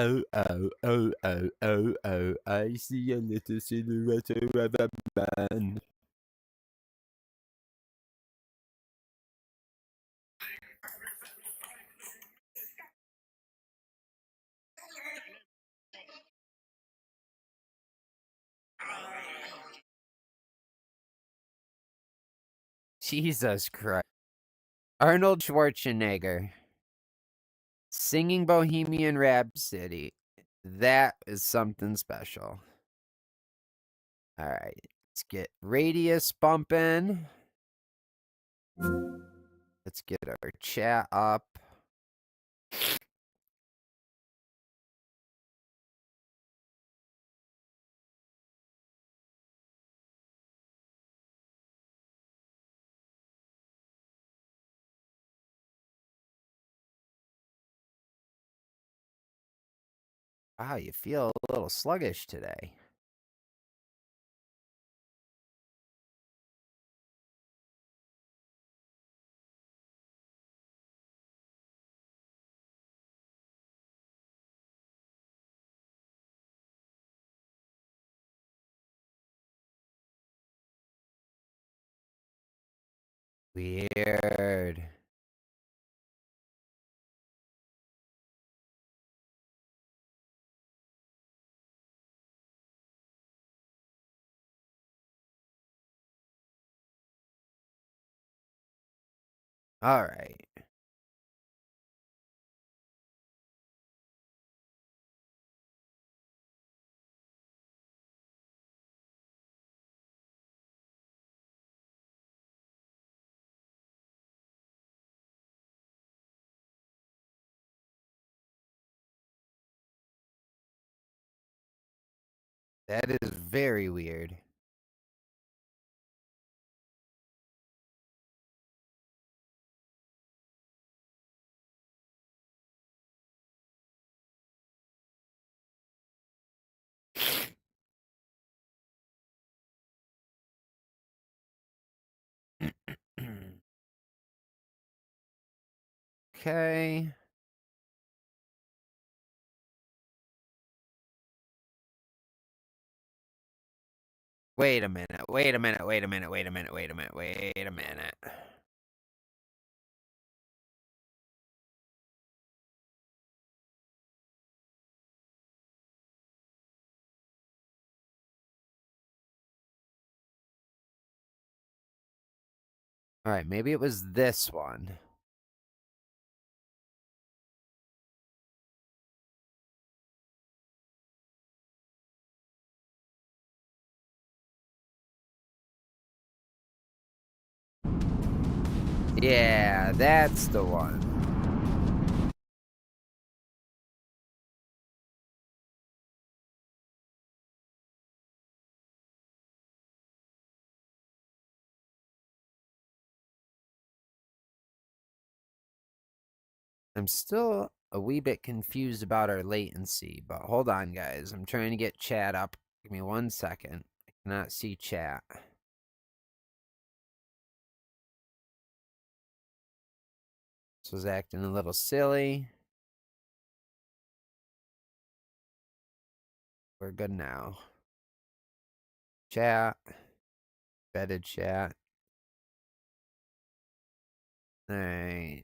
Oh, oh, oh, oh, oh, oh, I see a little silhouette of a man. Jesus Christ. Arnold Schwarzenegger singing Bohemian Rhapsody. That is something special. All right, let's get radius bumping. Let's get our chat up. Wow, you feel a little sluggish today. Weird. All right. That is very weird. Okay. Wait a minute. Wait a minute. Wait a minute. Wait a minute. Wait a minute. Wait a minute. All right, maybe it was this one. Yeah, that's the one. I'm still a wee bit confused about our latency, but hold on, guys. I'm trying to get chat up. Give me 1 second. I cannot see chat. This was acting a little silly. We're good now. Chat. Vetted chat. All right.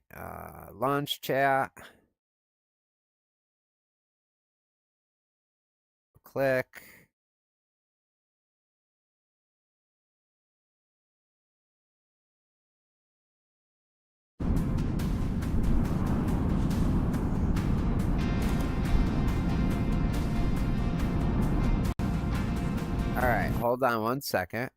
Launch chat. Click. All right, hold on 1 second.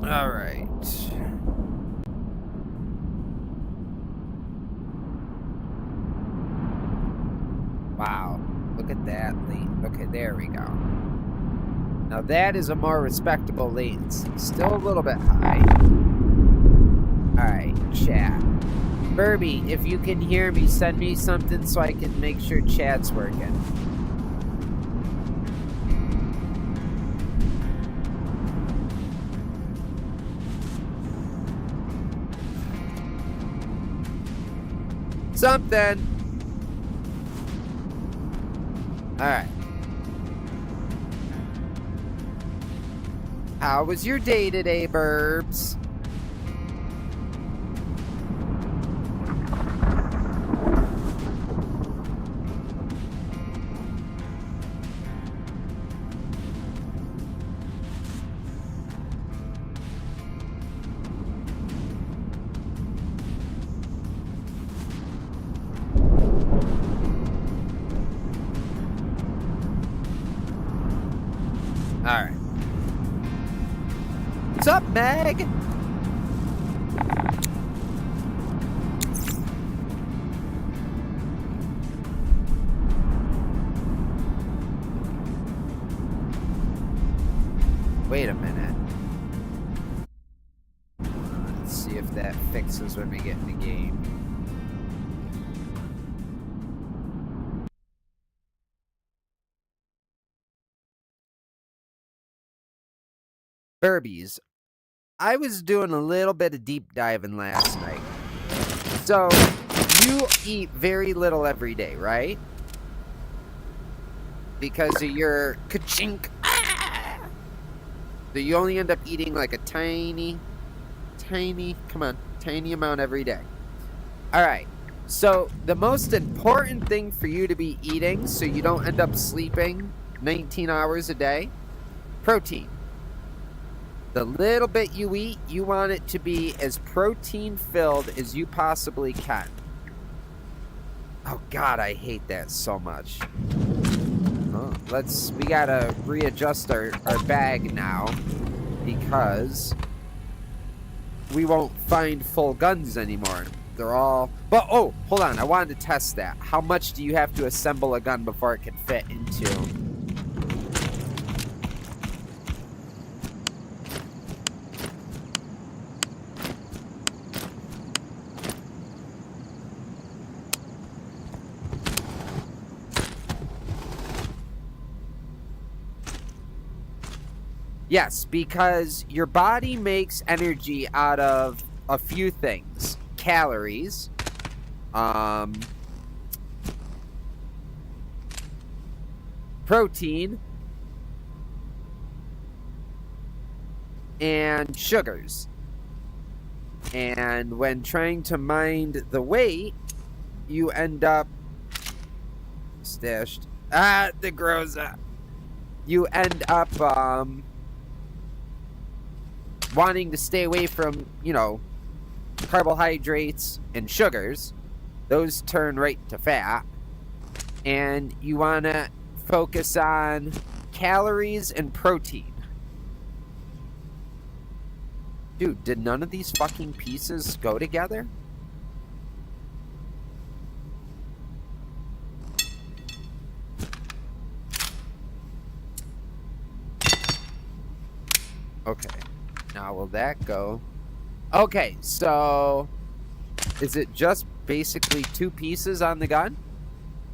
All right. Wow. Okay, there we go. Now that is a more respectable latency. Still a little bit high. Alright, chat. Burby, if you can hear me, send me something so I can make sure chat's working. Something. Alright. How was your day today, Burbs? Alright. What's up, Meg? Wait a minute. Let's see if that fixes when we get in the game. Burbies. I was doing a little bit of deep diving last night. So, you eat very little every day, right? Because of your ka-chink. Ah! So you only end up eating like a tiny amount every day. Alright, so the most important thing for you to be eating so you don't end up sleeping 19 hours a day, protein. The little bit you eat, you want it to be as protein filled as you possibly can. Oh God, I hate that so much. Oh, we gotta readjust our bag now because we won't find full guns anymore. They're all, but oh, hold on, I wanted to test that. How much do you have to assemble a gun before it can fit into? Yes, because your body makes energy out of a few things. Calories, protein, and sugars. And when trying to mind the weight, you end up stashed. The groza. You end up, wanting to stay away from, you know, carbohydrates and sugars. Those turn right to fat. And you want to focus on calories and protein. Dude, did none of these fucking pieces go together? Okay. Now, will that go? Okay, so is it just basically two pieces on the gun?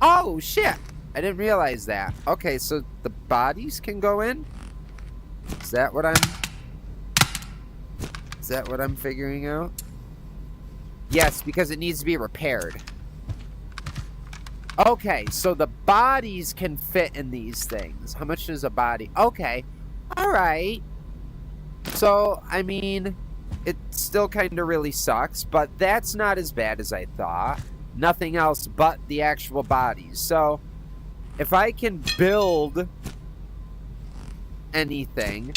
Oh, shit! I didn't realize that. Okay, so the bodies can go in? Is that what I'm figuring out? Yes, because it needs to be repaired. Okay, so the bodies can fit in these things. How much is a body? Okay, alright. So, I mean, it still kind of really sucks, but that's not as bad as I thought. Nothing else but the actual bodies. So, if I can build anything,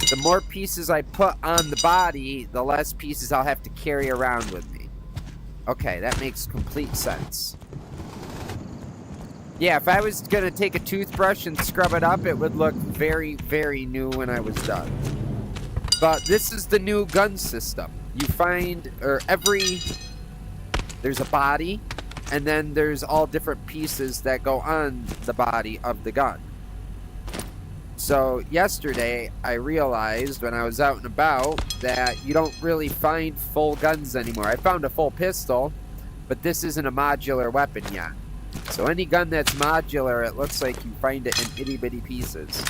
the more pieces I put on the body, the less pieces I'll have to carry around with me. Okay, that makes complete sense. Yeah, if I was going to take a toothbrush and scrub it up, it would look very, very new when I was done. But this is the new gun system. You find, there's a body, and then there's all different pieces that go on the body of the gun. So yesterday, I realized when I was out and about that you don't really find full guns anymore. I found a full pistol, but this isn't a modular weapon yet. So any gun that's modular, it looks like you find it in itty-bitty pieces.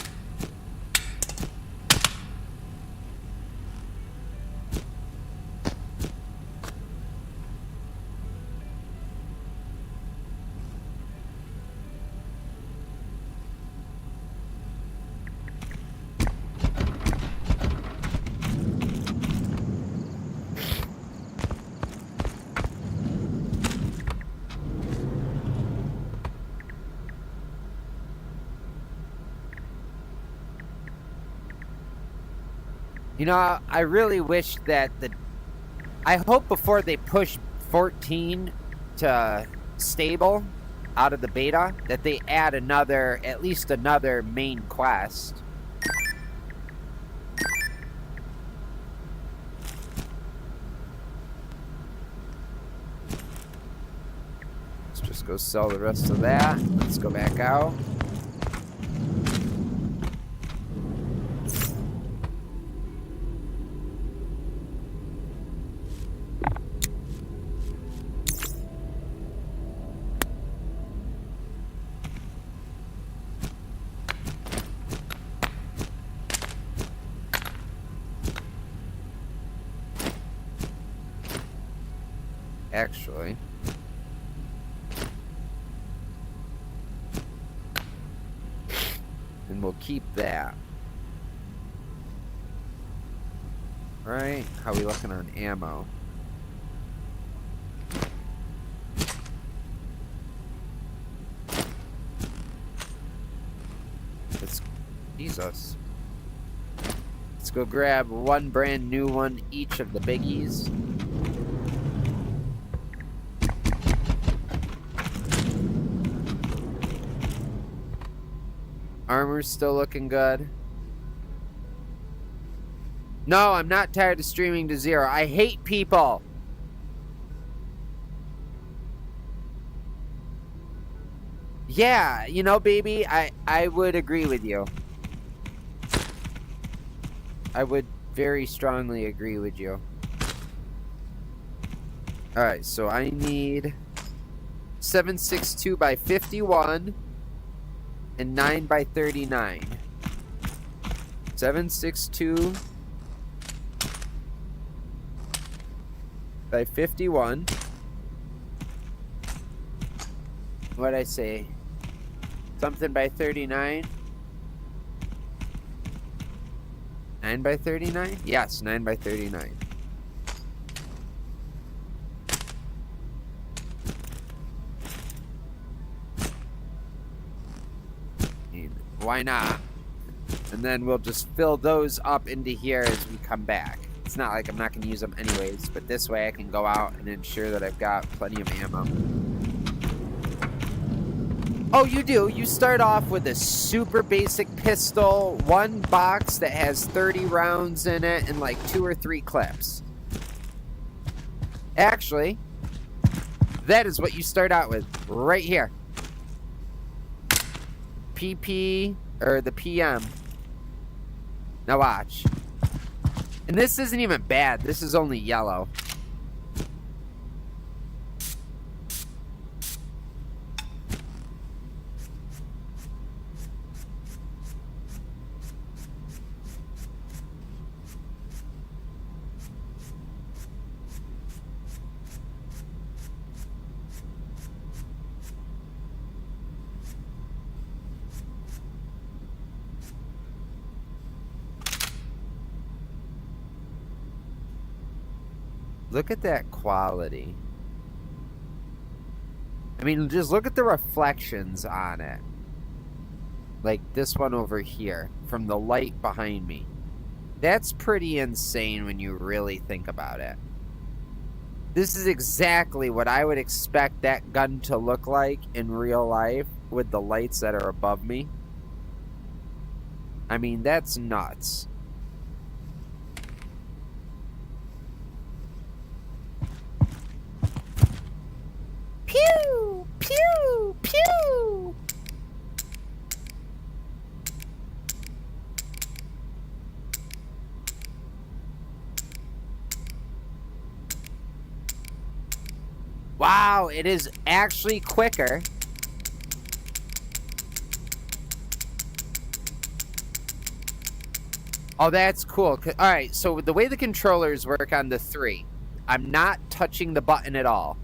You know, I really wish that I hope before they push 14 to stable out of the beta, that they add at least another main quest. Let's just go sell the rest of that. Let's go back out. Actually, and we'll keep that. Right? How we looking on ammo? Jesus. Let's go grab one brand new one, each of the biggies. Armor's still looking good. No, I'm not tired of streaming to 0. I hate people. Yeah, you know, baby, I would agree with you. I would very strongly agree with you. Alright, so I need 762 by 51 and 9 by 39. 762 by 51. What'd I say? Something by 39? 9 by 39? Yes, 9 by 39. Why not? And then we'll just fill those up into here as we come back. It's not like I'm not going to use them anyways, but this way I can go out and ensure that I've got plenty of ammo. Oh, you do. You start off with a super basic pistol, one box that has 30 rounds in it and like 2 or 3 clips. Actually, that is what you start out with right here. PP, or the PM. Now watch. And this isn't even bad. This is only yellow. Look at that quality. I mean, just look at the reflections on it. Like this one over here, from the light behind me. That's pretty insane when you really think about it. This is exactly what I would expect that gun to look like in real life with the lights that are above me. I mean, that's nuts. Pew! Pew! Pew! Wow, it is actually quicker. Oh, that's cool. All right, so the way the controllers work on the 3, I'm not touching the button at all.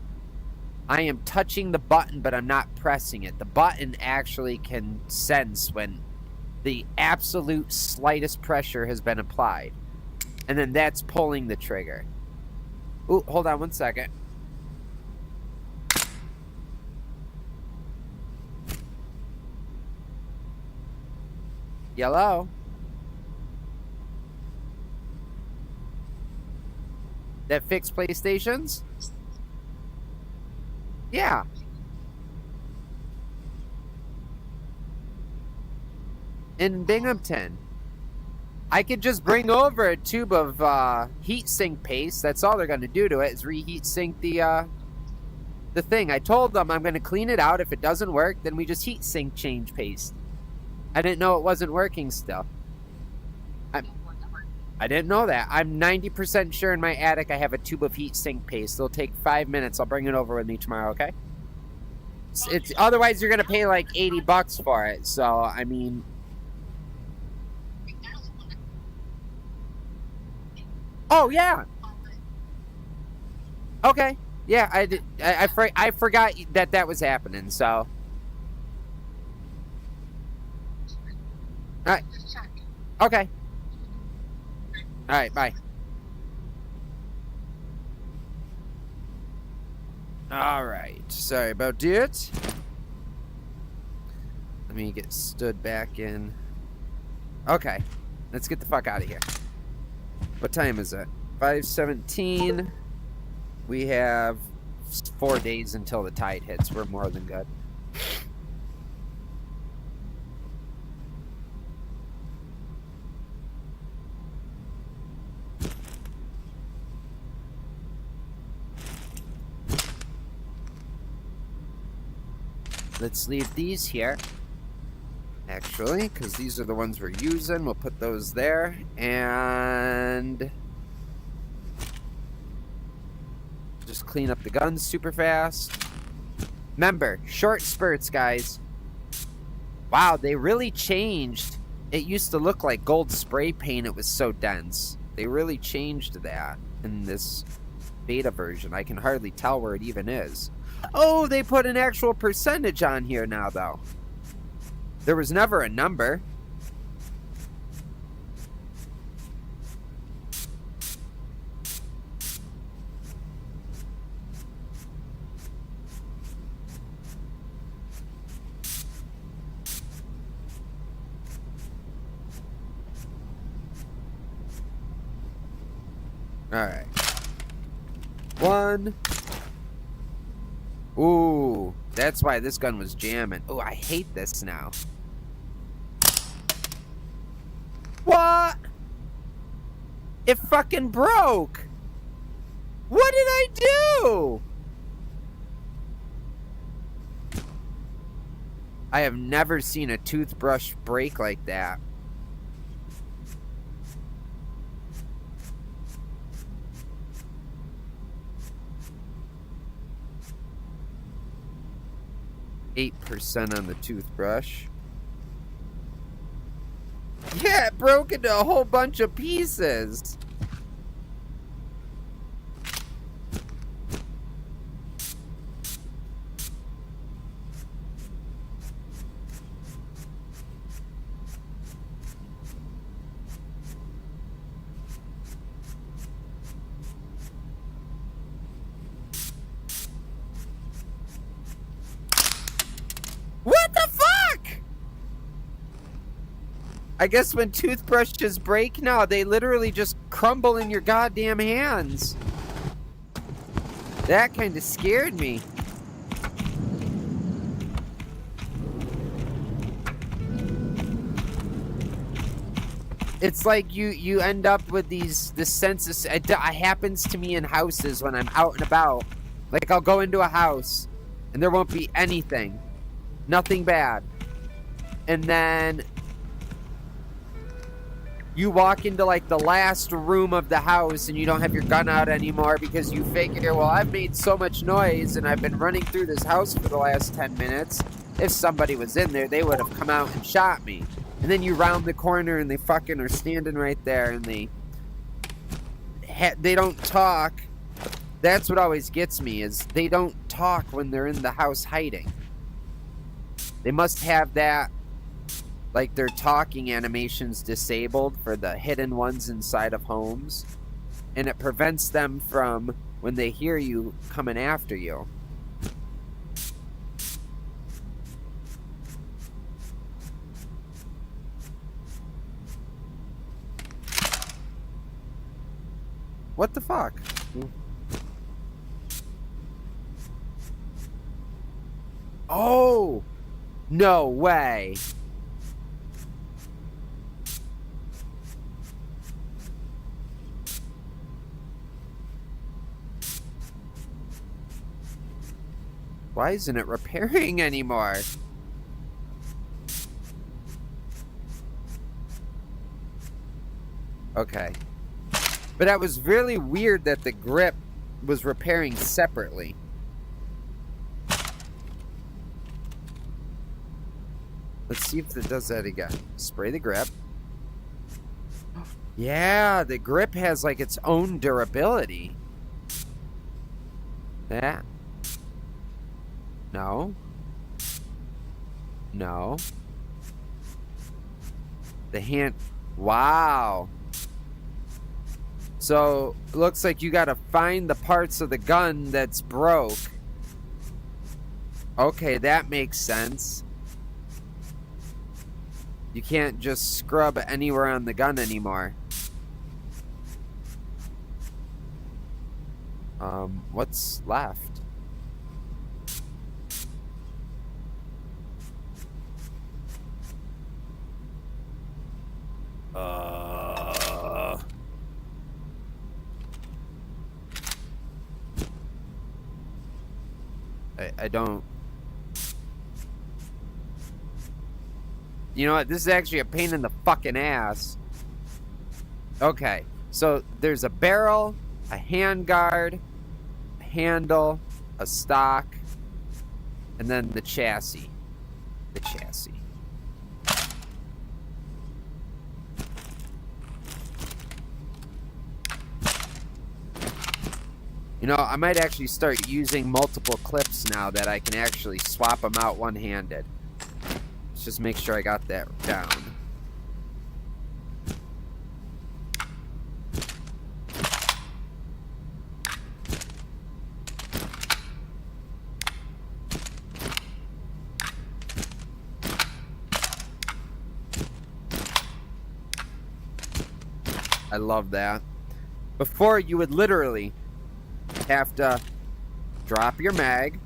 I am touching the button, but I'm not pressing it. The button actually can sense when the absolute slightest pressure has been applied. And then that's pulling the trigger. Ooh, hold on 1 second. Yellow. That fixed PlayStations? Yeah. In Binghamton. I could just bring over a tube of heat sink paste. That's all they're going to do to it is reheat sink the thing. I told them I'm going to clean it out. If it doesn't work, then we just heat sink change paste. I didn't know it wasn't working still. I didn't know that. I'm 90% sure in my attic I have a tube of heat sink paste. It'll take 5 minutes. I'll bring it over with me tomorrow, okay? It's otherwise you're going to pay like $80 for it. So, I mean... Oh, yeah. Okay. Yeah, I forgot that was happening, so... Alright. Okay. Alright, bye. Alright, sorry about that. Let me get stood back in. Okay, let's get the fuck out of here. What time is it? 5:17. We have 4 days until the tide hits. We're more than good. Let's leave these here, actually, because these are the ones we're using. We'll put those there, and just clean up the guns super fast. Remember, short spurts, guys. Wow, they really changed. It used to look like gold spray paint. It was so dense. They really changed that in this beta version. I can hardly tell where it even is. Oh, they put an actual percentage on here now, though. There was never a number. All right. 1. Ooh, that's why this gun was jamming. Oh, I hate this now. What? It fucking broke. What did I do? I have never seen a toothbrush break like that. %8 on the toothbrush. Yeah, it broke into a whole bunch of pieces. What the fuck? I guess when toothbrushes break now, they literally just crumble in your goddamn hands. That kind of scared me. It's like you end up with this sense of... It happens to me in houses when I'm out and about. Like, I'll go into a house, and there won't be anything. Nothing bad. And then you walk into like the last room of the house and you don't have your gun out anymore because you figure, well, I've made so much noise and I've been running through this house for the last 10 minutes. If somebody was in there, they would have come out and shot me. And then you round the corner and they fucking are standing right there and they don't talk. That's what always gets me, is they don't talk when they're in the house hiding. They must have that, like their talking animations disabled for the hidden ones inside of homes. And it prevents them from, when they hear you, coming after you. What the fuck? Oh! No way! Why isn't it repairing anymore? Okay. But that was really weird that the grip was repairing separately. Let's see if it does that again. Spray the grip. Yeah, the grip has like its own durability. That. No. No. The hand. Wow. So, looks like you gotta find the parts of the gun that's broke. Okay, that makes sense. You can't just scrub anywhere on the gun anymore. What's left? I don't... You know what? This is actually a pain in the fucking ass. Okay. So, there's a barrel, a handguard, a handle, a stock, and then the chassis. The chassis. You know, I might actually start using multiple clips now that I can actually swap them out one-handed. Let's just make sure I got that down. I love that. Before, you would literally have to drop your mag,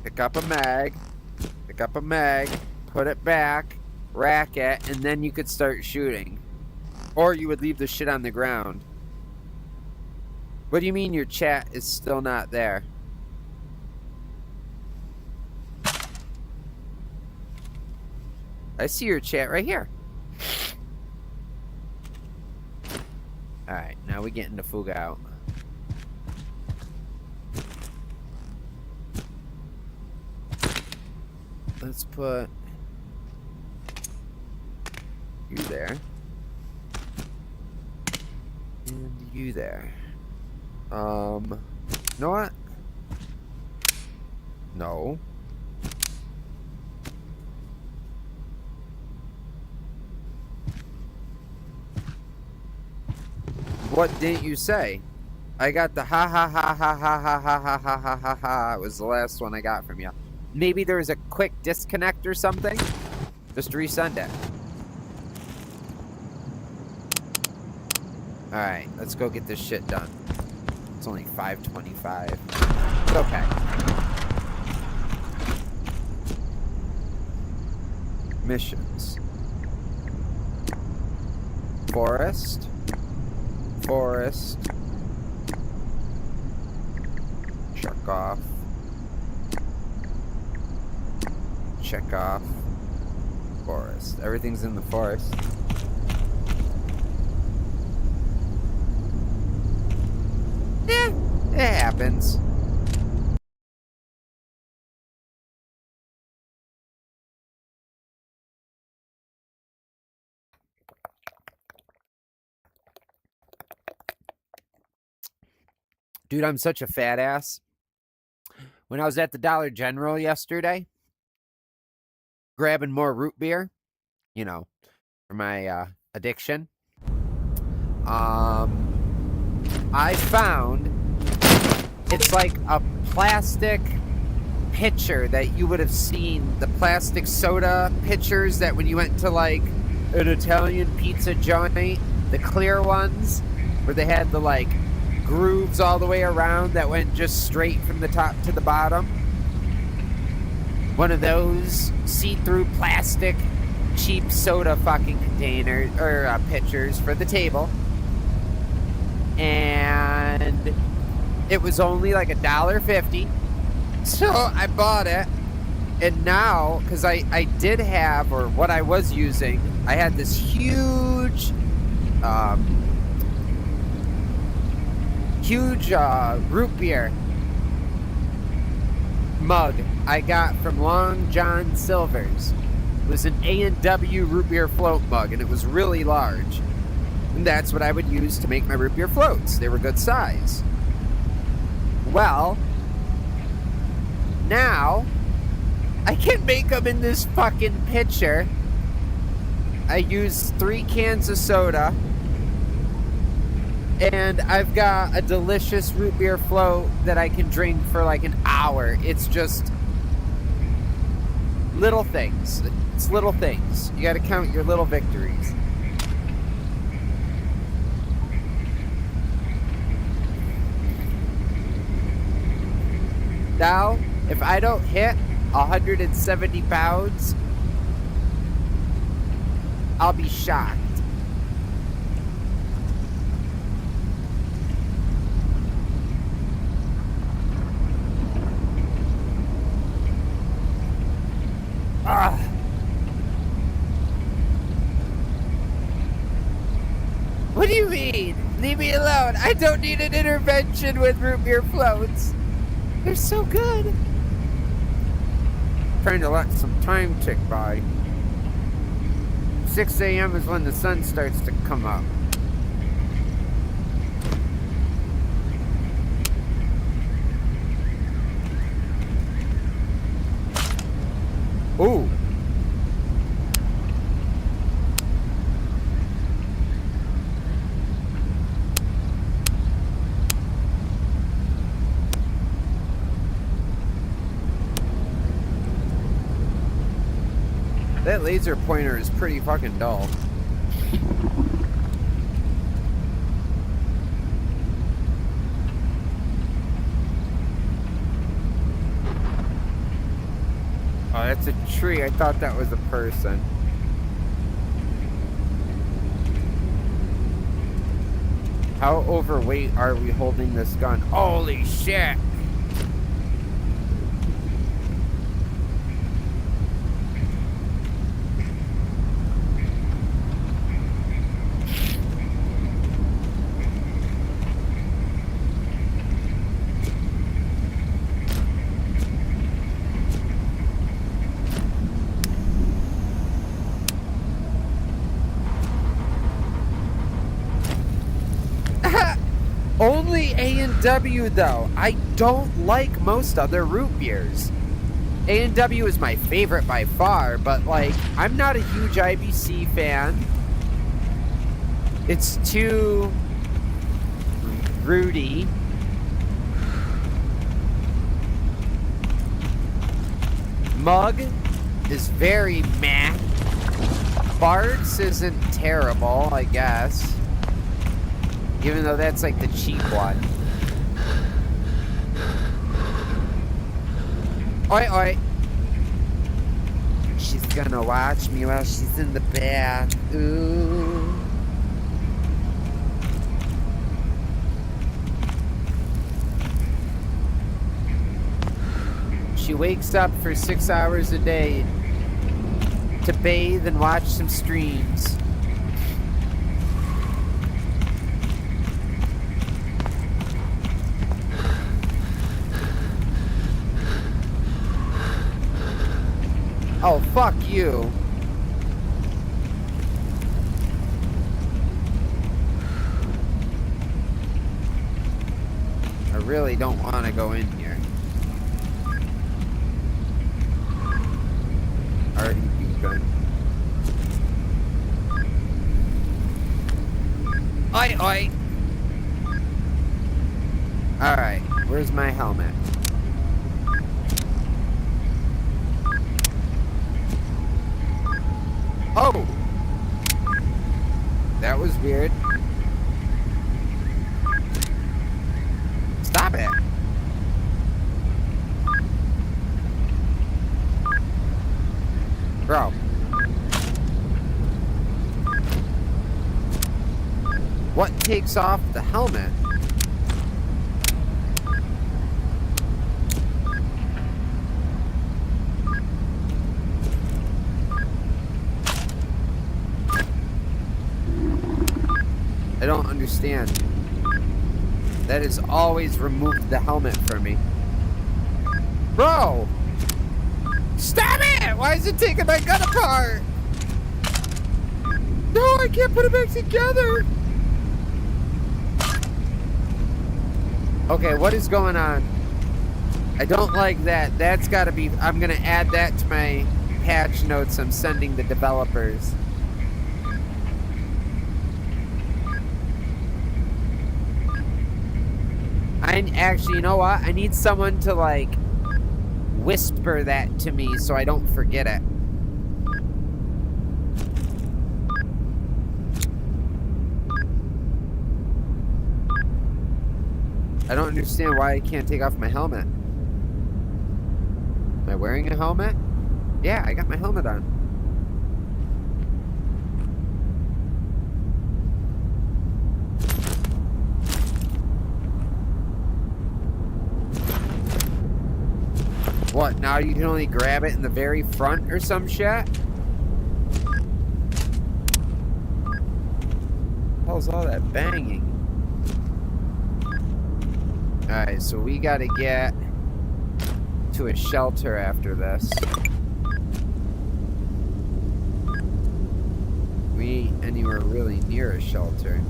pick up a mag, put it back, rack it, and then you could start shooting. Or you would leave the shit on the ground. What do you mean your chat is still not there? I see your chat right here. Alright, now we get into Fuga out. Let's put you there. And you there. You know what? No. What didn't you say? I got the ha ha ha ha ha ha ha ha ha ha ha ha. It was the last one I got from you. Maybe there was a quick disconnect or something? Just resend it. Alright, let's go get this shit done. It's only 5:25. It's okay. Missions. Forest. Forest. Check off. Check off. Forest. Everything's in the forest. happens. Dude, I'm such a fat ass. When I was at the Dollar General yesterday, grabbing more root beer, you know, for my addiction, I found it's like a plastic pitcher that you would have seen, the plastic soda pitchers that when you went to like an Italian pizza joint, the clear ones where they had the like grooves all the way around that went just straight from the top to the bottom. One of those see-through plastic cheap soda fucking containers or pitchers for the table. And it was only like $1.50. So I bought it. And now, because I did have, or what I was using, I had this huge root beer mug I got from Long John Silver's. It was an A&W root beer float mug, and it was really large. And that's what I would use to make my root beer floats. They were good size. Well, now I can make them in this fucking pitcher. I use 3 cans of soda, and I've got a delicious root beer float that I can drink for like an hour. It's just little things. It's little things. You gotta count your little victories. Now, if I don't hit 170 pounds, I'll be shocked. What do you mean? Leave me alone. I don't need an intervention with root beer floats. They're so good. Trying to let some time tick by. 6 a.m. is when the sun starts to come up. Ooh. That laser pointer is pretty fucking dull. Oh, that's a tree. I thought that was a person. How overweight are we holding this gun? Holy shit! Only A&W though. I don't like most other root beers. A&W is my favorite by far, but like, I'm not a huge IBC fan. It's too rooty. Mug is very meh. Bard's isn't terrible, I guess. Even though that's like the cheap one. Oi, oi. She's gonna watch me while she's in the bath. Ooh. She wakes up for 6 hours a day to bathe and watch some streams. Oh, fuck you. I really don't want to go in here. Already beeping. Oi, oi. Alright, where's my helmet? Oh! That was weird. Stop it! Bro. What takes off the helmet? I don't understand. That has always removed the helmet for me. Bro! Stop it! Why is it taking my gun apart? No, I can't put it back together! Okay, what is going on? I don't like that. That's gotta be... I'm gonna add that to my patch notes I'm sending the developers. Actually, you know what? I need someone to, like, whisper that to me so I don't forget it. I don't understand why I can't take off my helmet. Am I wearing a helmet? Yeah, I got my helmet on. What, now you can only grab it in the very front or some shit? What the hell's all that banging? Alright, so we gotta get to a shelter after this. We ain't anywhere really near a shelter.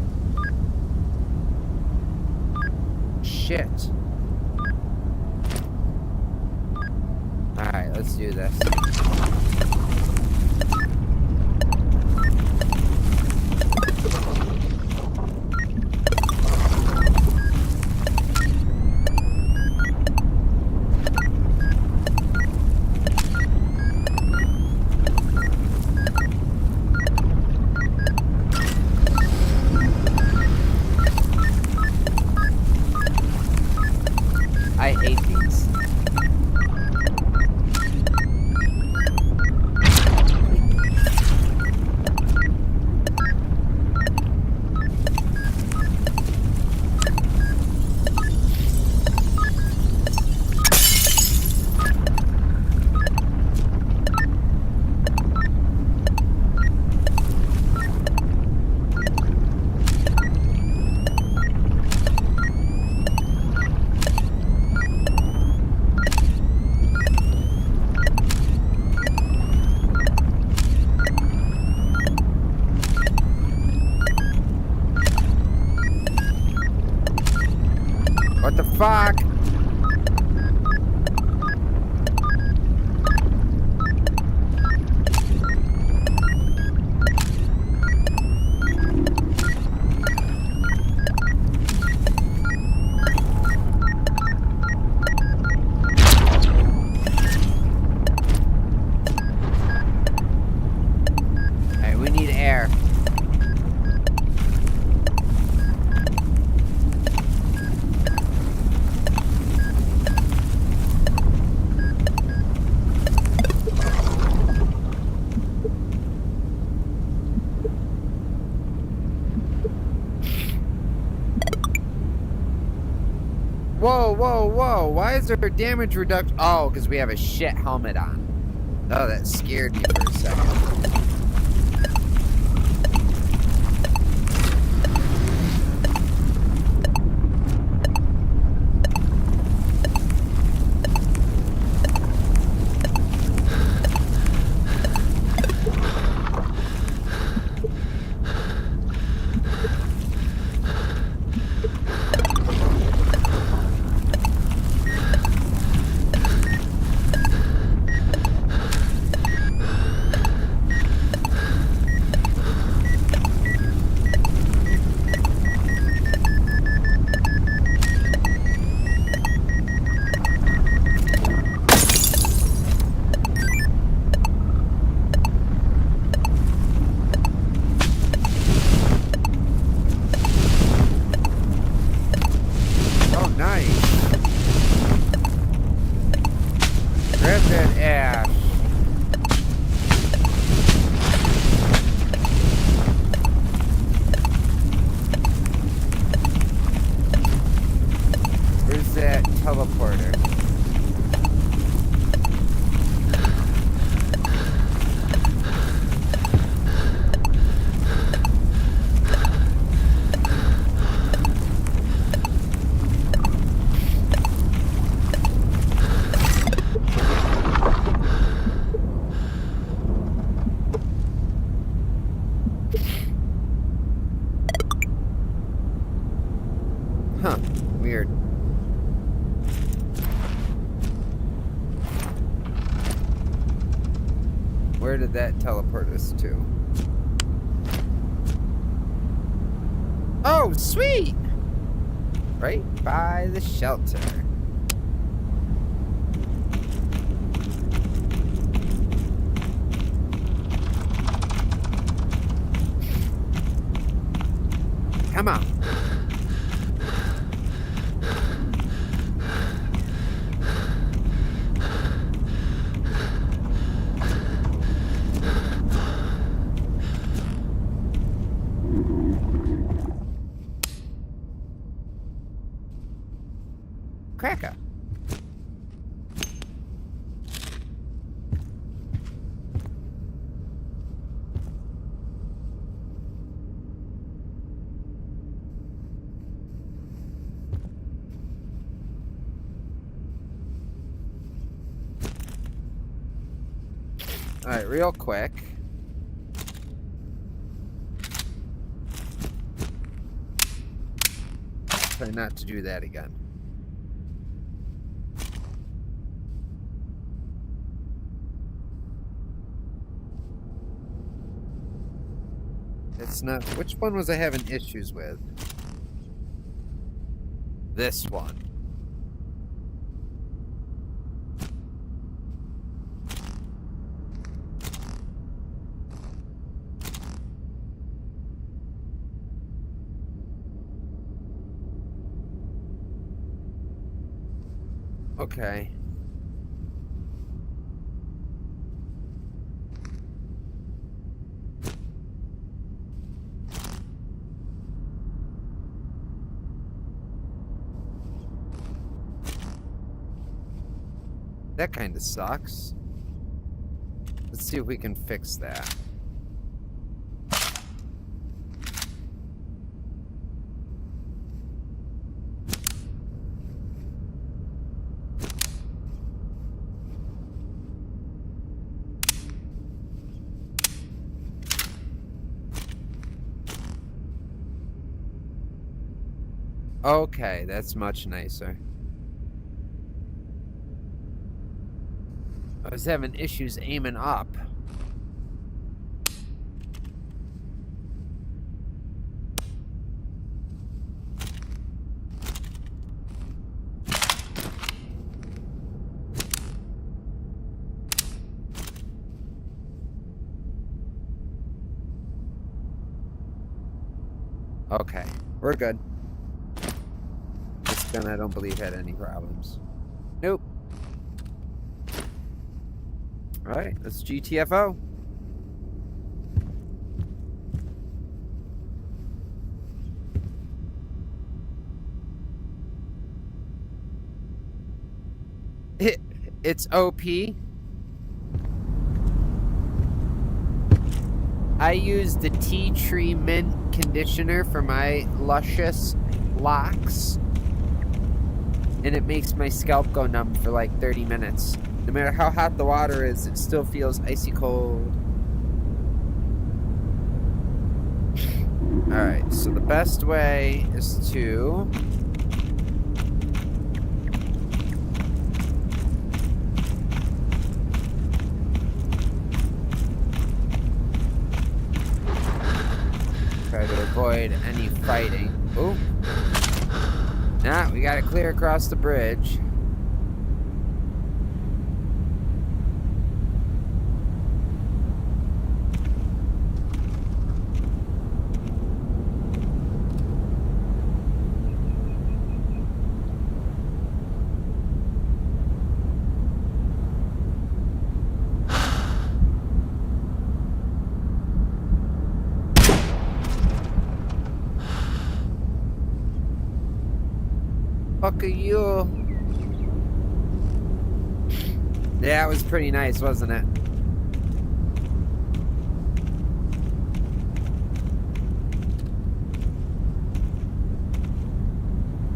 Shit. Alright, let's do this. I hate these. What the fuck? Alright, we need air. Whoa, whoa, whoa. Why is there damage reduction? Oh, because we have a shit helmet on. Oh, that scared me for a second. Huh. Weird. Where did that teleport us to? Oh, sweet! Right by the shelter. Come on. Cracker. All right, real quick. Try not to do that again. It's not. Which one was I having issues with? This one. Okay. That kind of sucks. Let's see if we can fix that. Okay, that's much nicer. I was having issues aiming up. Okay, we're good. This gun I don't believe had any problems. Nope. Alright, let's GTFO. It's OP. I use the tea tree mint conditioner for my luscious locks, and it makes my scalp go numb for like 30 minutes. No matter how hot the water is, it still feels icy cold. Alright, so the best way is to... try to avoid any fighting. Oh. Nah, we gotta clear across the bridge. Fuck are you? Yeah, it was pretty nice, wasn't it?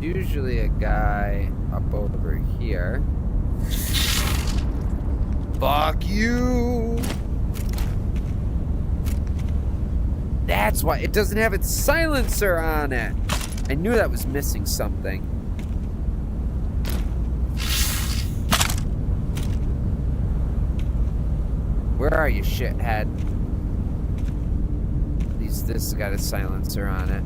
Usually a guy up over here. Fuck you! That's why it doesn't have its silencer on it. I knew that was missing something. Where are you, shithead? At least this has got a silencer on it.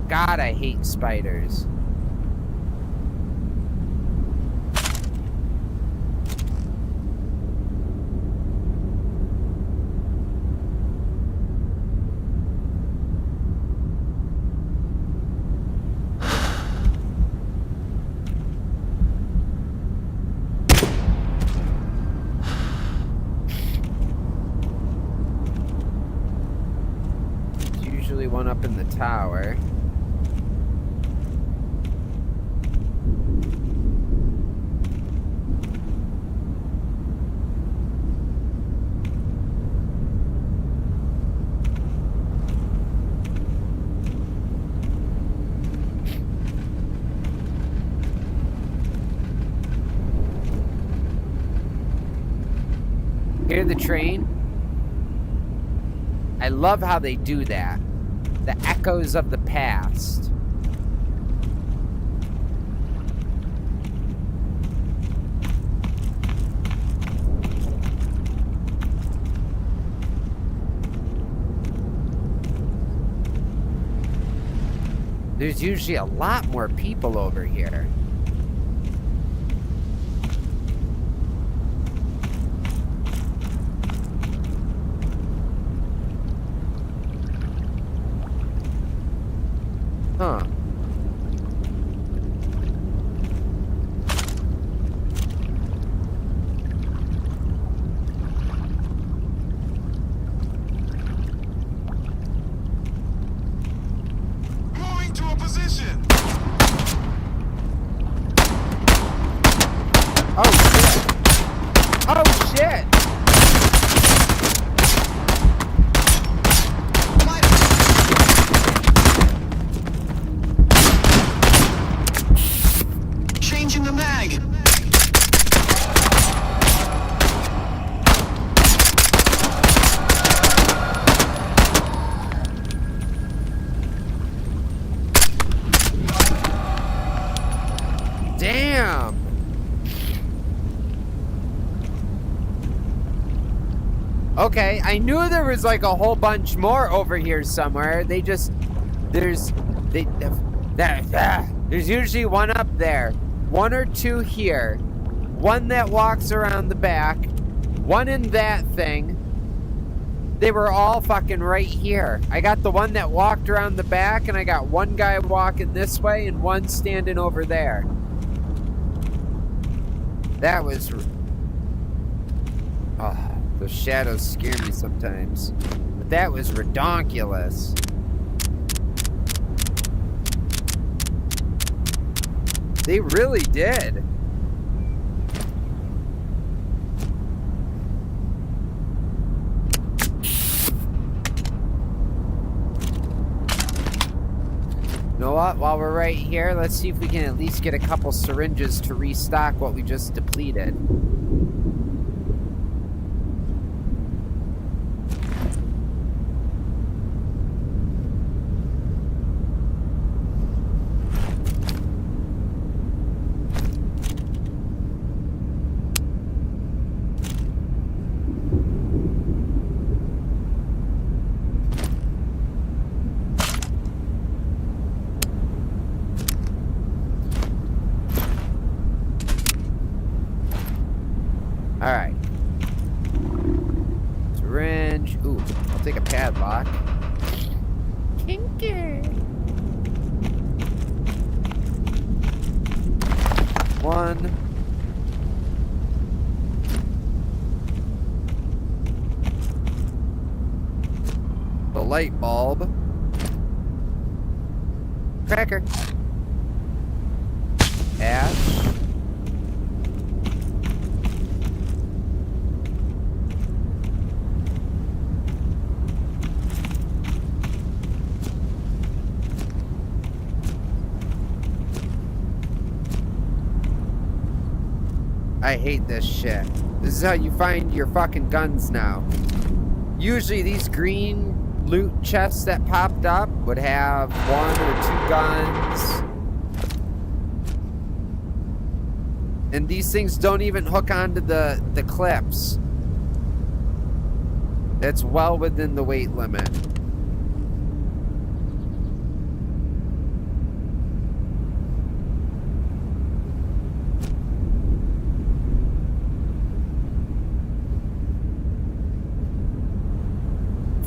God, I hate spiders. There's usually one up in the tower. Hear the train? I love how they do that. The echoes of the past. There's usually a lot more people over here. Huh. Moving to a position. Oh shit. Oh shit. Changing the mag. Damn. Okay, I knew there was like a whole bunch more over here somewhere. There's usually one up there, one or two here, one that walks around the back, one in that thing. They were all fucking right here. I got the one that walked around the back, and I got one guy walking this way and one standing over there. That was... Oh, those shadows scare me sometimes. But that was redonkulous. They really did. You know what? While we're right here, let's see if we can at least get a couple syringes to restock what we just depleted. Alright. Syringe. Ooh, I'll take a padlock. Kinky. One. light bulb. Cracker. Ash. I hate this shit. This is how you find your fucking guns now. Usually these green loot chests that popped up would have 1 or 2 guns. And these things don't even hook onto the clips. That's well within the weight limit.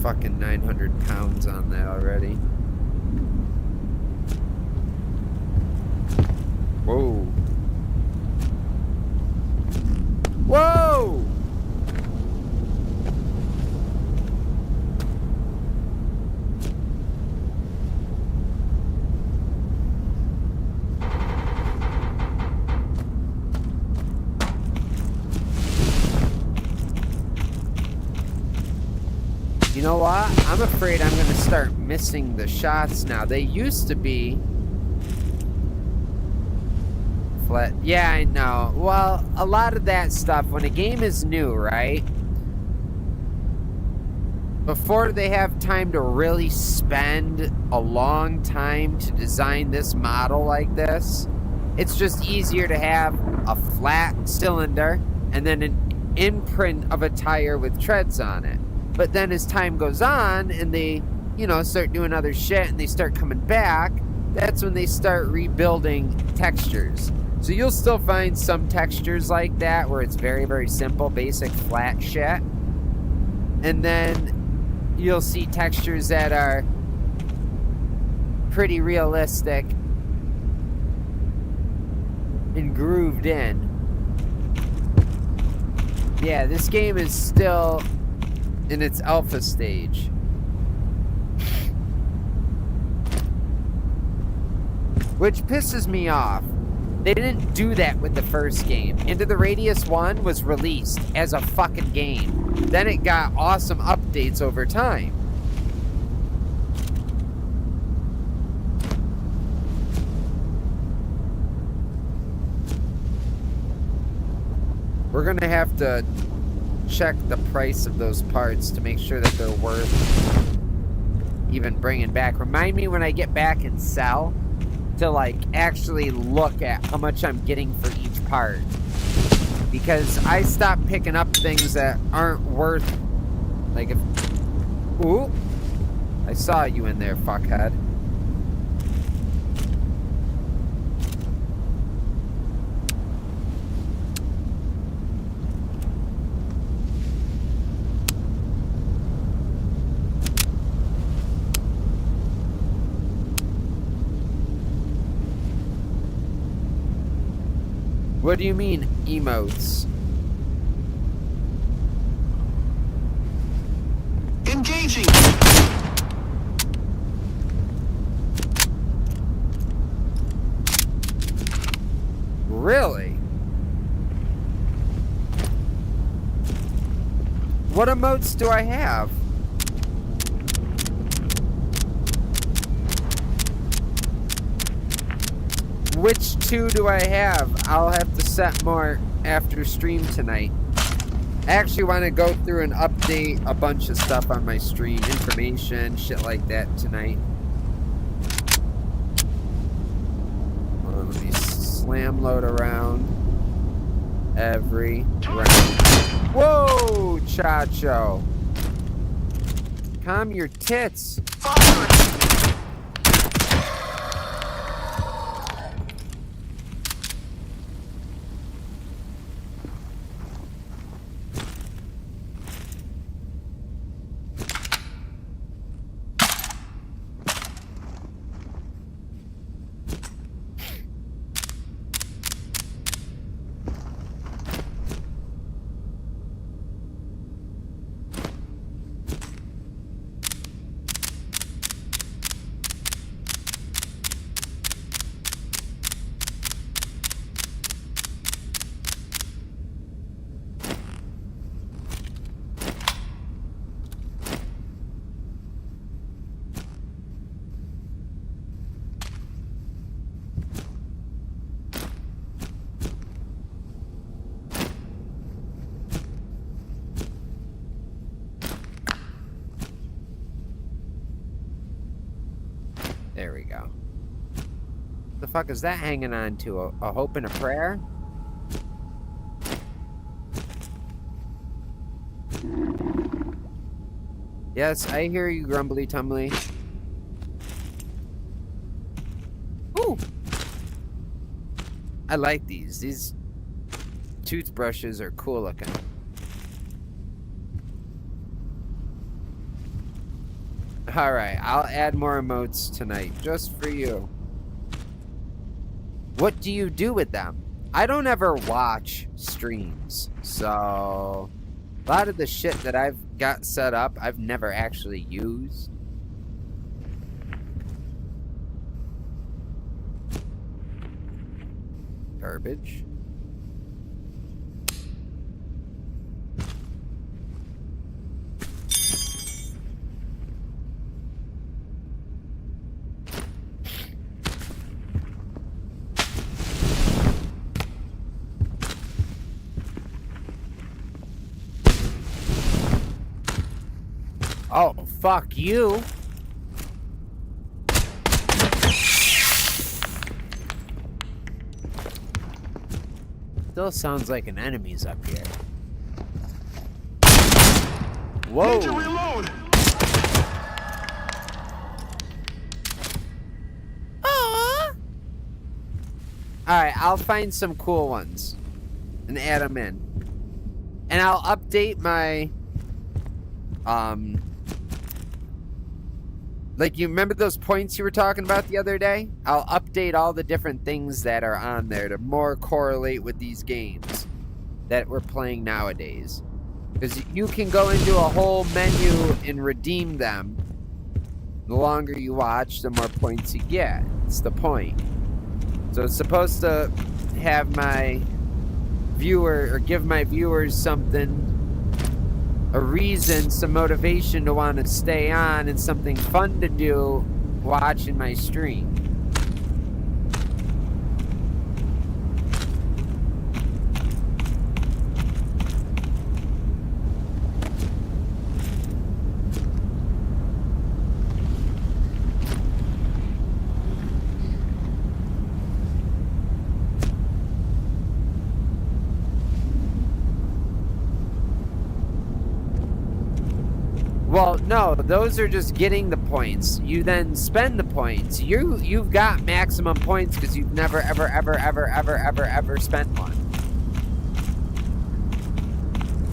Fucking 900 pounds on that already. Whoa. Whoa! You know what? I'm afraid I'm going to start missing the shots now. They used to be flat. Yeah, I know. Well, a lot of that stuff, when a game is new, right? Before they have time to really spend a long time to design this model like this, it's just easier to have a flat cylinder and then an imprint of a tire with treads on it. But then as time goes on and they, you know, start doing other shit and they start coming back, that's when they start rebuilding textures. So you'll still find some textures like that where it's very, very simple, basic, flat shit. And then you'll see textures that are pretty realistic and grooved in. Yeah, this game is still in its alpha stage. Which pisses me off. They didn't do that with the first game. Into the Radius 1 was released as a fucking game. Then it got awesome updates over time. We're gonna have to check the price of those parts to make sure that they're worth even bringing back. Remind me when I get back and sell to like actually look at how much I'm getting for each part, because I stopped picking up things that aren't worth, like, if ooh, I saw you in there, fuckhead. What do you mean, emotes? Engaging. Really? What emotes do I have? Which two do I have? I'll have to set more after stream tonight. I actually want to go through and update a bunch of stuff on my stream. Information, shit like that tonight. Hold on, let me slam load around every round. Whoa, Chacho. Calm your tits. There we go. The fuck is that hanging on to? A hope and a prayer? Yes, I hear you, grumbly tumbly. Ooh! I like these. These toothbrushes are cool looking. Alright, I'll add more emotes tonight, just for you. What do you do with them? I don't ever watch streams, so a lot of the shit that I've got set up, I've never actually used. Garbage. Oh, fuck you. Still sounds like an enemy's up here. Whoa. Need to reload. Alright, I'll find some cool ones and add them in. And I'll update my like, you remember those points you were talking about the other day? I'll update all the different things that are on there to more correlate with these games that we're playing nowadays. Because you can go into a whole menu and redeem them. The longer you watch, the more points you get. It's the point. So it's supposed to have my viewer, or give my viewers something, a reason, some motivation to want to stay on, and something fun to do watching my stream. Well, no, those are just getting the points. You then spend the points. You've got maximum points because you've never ever spent one.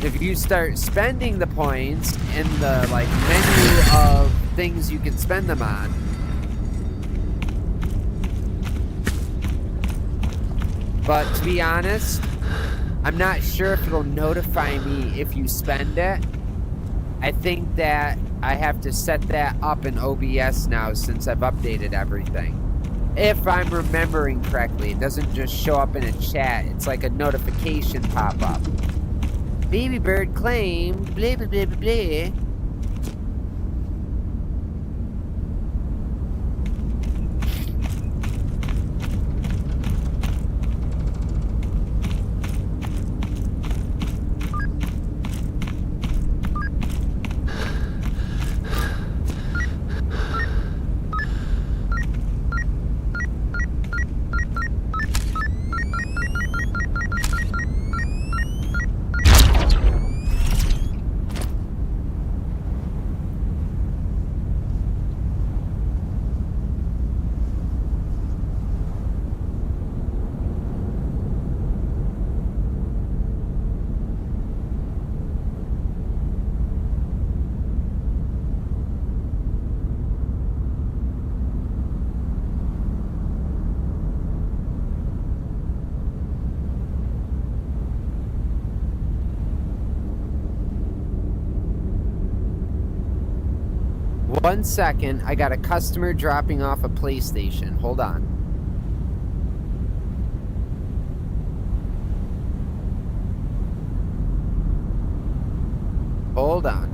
If you start spending the points in the like menu of things you can spend them on, but to be honest, I'm not sure if it'll notify me if you spend it. I think that I have to set that up in OBS now since I've updated everything. If I'm remembering correctly, it doesn't just show up in a chat. It's like a notification pop-up. Baby bird claimed, blah, blah, blah, blah, blah. One second, I got a customer dropping off a PlayStation. Hold on. Hold on.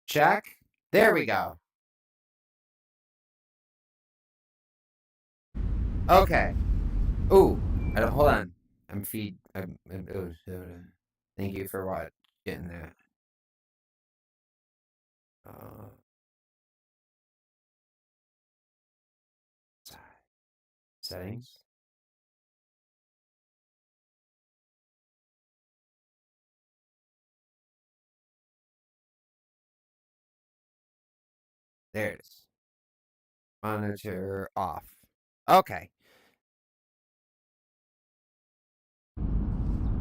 Check. There we go. Okay. Ooh. Hold on. Thank you for what? Getting that. Settings. There it is. Monitor off. Okay.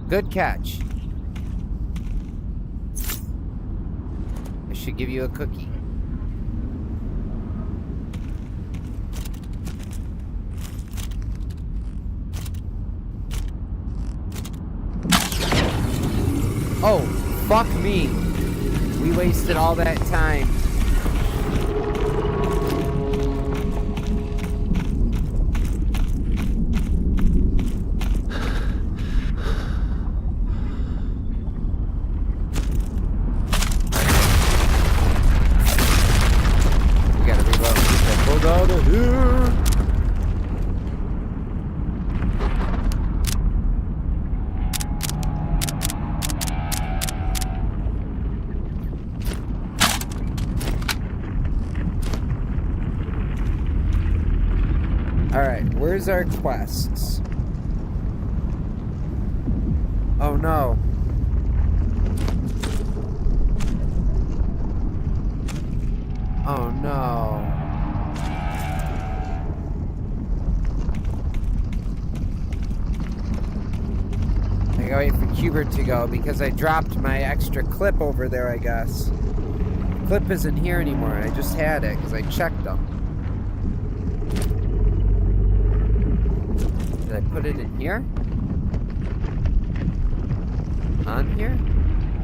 Good catch. I should give you a cookie. Oh, fuck me. We wasted all that time. We gotta reload. Get pulled out of here. Alright, where's our quests? Oh no. Oh no. I gotta wait for Hubert to go because I dropped my extra clip over there, I guess. The clip isn't here anymore. I just had it because I checked them. Did I put it in here? On here?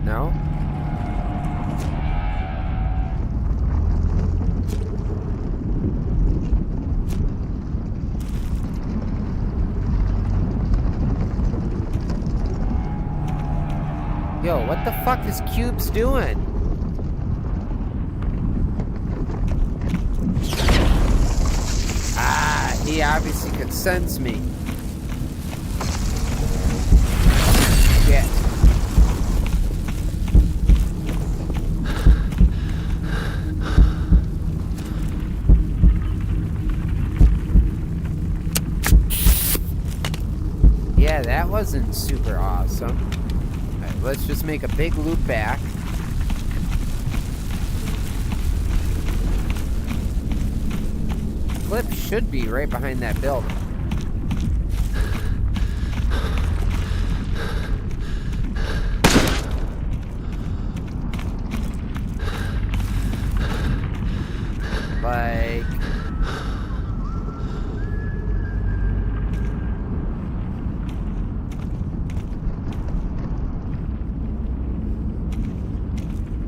No? Yo, what the fuck is Cubes doing? Ah, he obviously could sense me. Yeah. Yeah, that wasn't super awesome. Alright, let's just make a big loop back. Clip should be right behind that building. Like...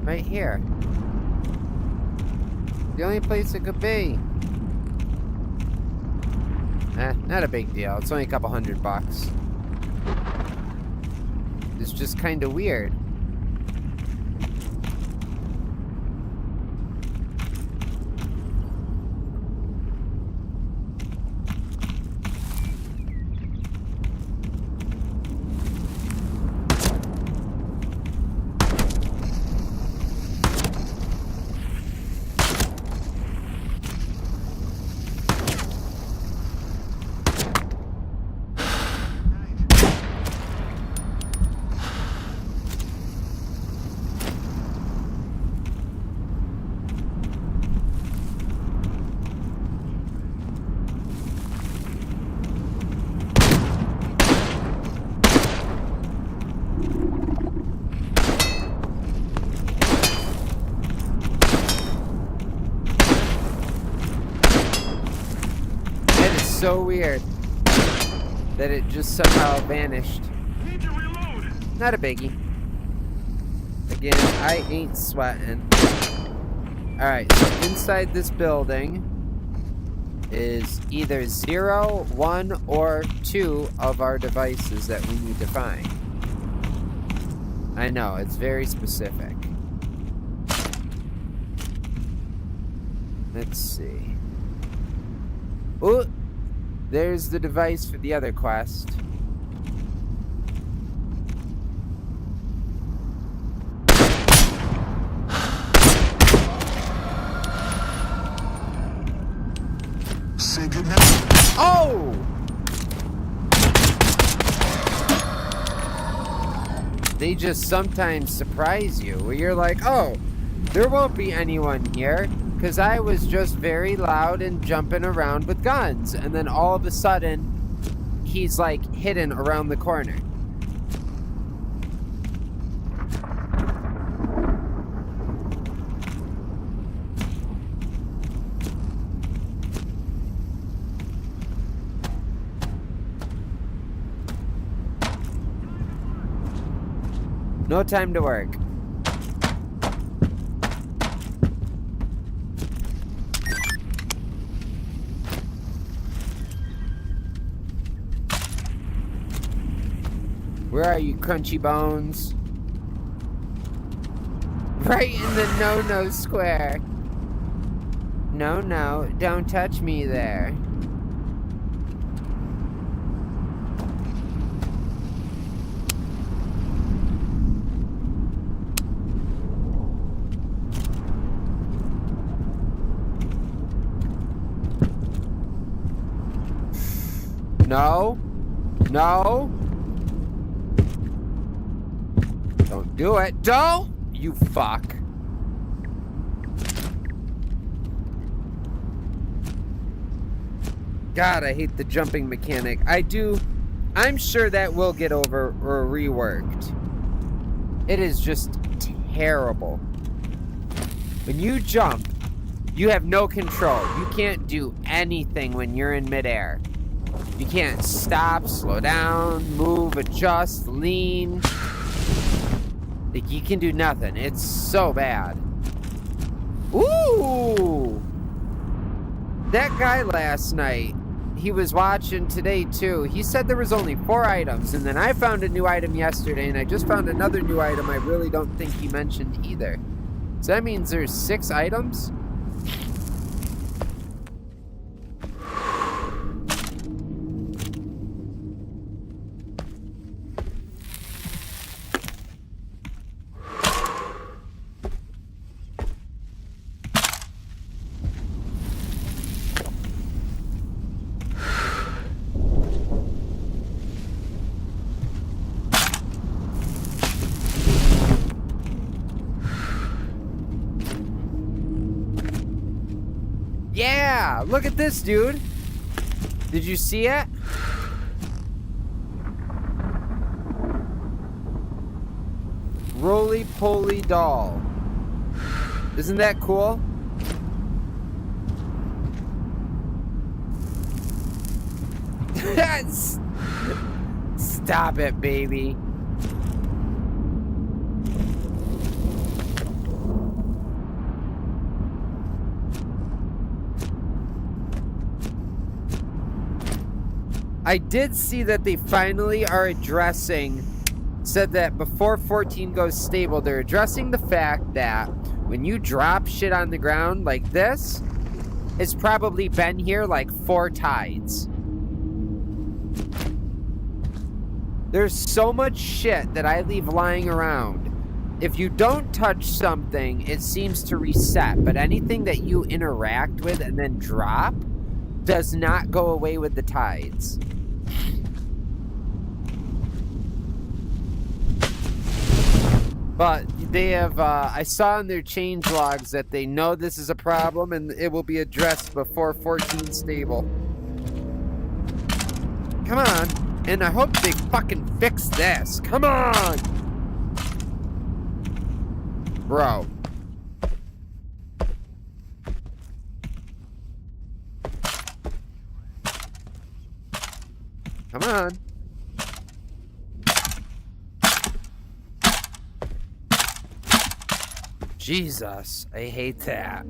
right here. The only place it could be. Not a big deal. It's only a couple $100. It's just kind of weird. So weird that it just somehow vanished. Need to reload. Not a biggie. Again, I ain't sweating. Alright, so inside this building is either 0, 1, or 2 of our devices that we need to find. I know, it's very specific. Let's see. Oh, there's the device for the other quest. Say goodnight. Oh! They just sometimes surprise you where you're like, oh, there won't be anyone here because I was just very loud and jumping around with guns. And then all of a sudden, he's like hidden around the corner. No time to work. Where are you, crunchy bones? Right in the no-no square. No, don't touch me there. No. Don't do it. Don't! You fuck. God, I hate the jumping mechanic. I'm sure that will get over or reworked. It is just terrible. When you jump, you have no control. You can't do anything when you're in midair. You can't stop, slow down, move, adjust, lean. Like, you can do nothing. It's so bad. Ooh! That guy last night, he was watching today too. He said there was only 4 items, and then I found a new item yesterday, and I just found another new item I really don't think he mentioned either. So that means there's 6 items? Yeah, look at this, dude. Did you see it? Roly-poly doll. Isn't that cool? Stop it, baby. I did see that they finally are addressing, said that before 14 goes stable, they're addressing the fact that when you drop shit on the ground like this, it's probably been here like 4 tides. There's so much shit that I leave lying around. If you don't touch something, it seems to reset, but anything that you interact with and then drop does not go away with the tides. But they have, I saw in their change logs that they know this is a problem and it will be addressed before 14 stable. Come on. And I hope they fucking fix this. Come on! Bro. Come on. Jesus, I hate that.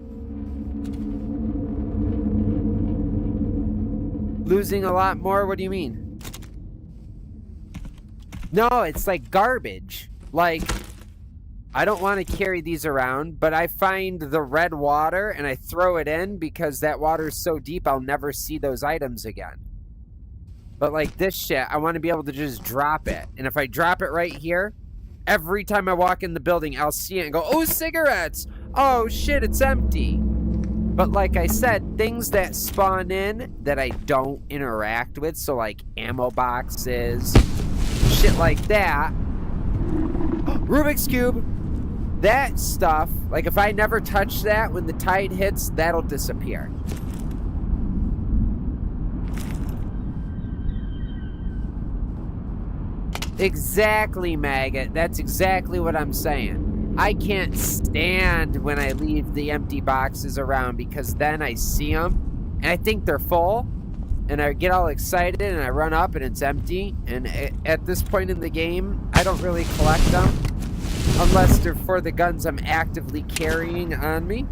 Losing a lot more? What do you mean? No, it's like garbage. Like, I don't want to carry these around, but I find the red water and I throw it in because that water is so deep I'll never see those items again. But like this shit, I want to be able to just drop it. And if I drop it right here, every time I walk in the building, I'll see it and go, oh, cigarettes! Oh shit, it's empty. But like I said, things that spawn in that I don't interact with, so like ammo boxes, shit like that. Rubik's Cube! That stuff, like if I never touch that, when the tide hits, that'll disappear. Exactly, maggot. That's exactly what I'm saying. I can't stand when I leave the empty boxes around because then I see them and I think they're full and I get all excited and I run up and it's empty. And at this point in the game, I don't really collect them unless they're for the guns I'm actively carrying on me.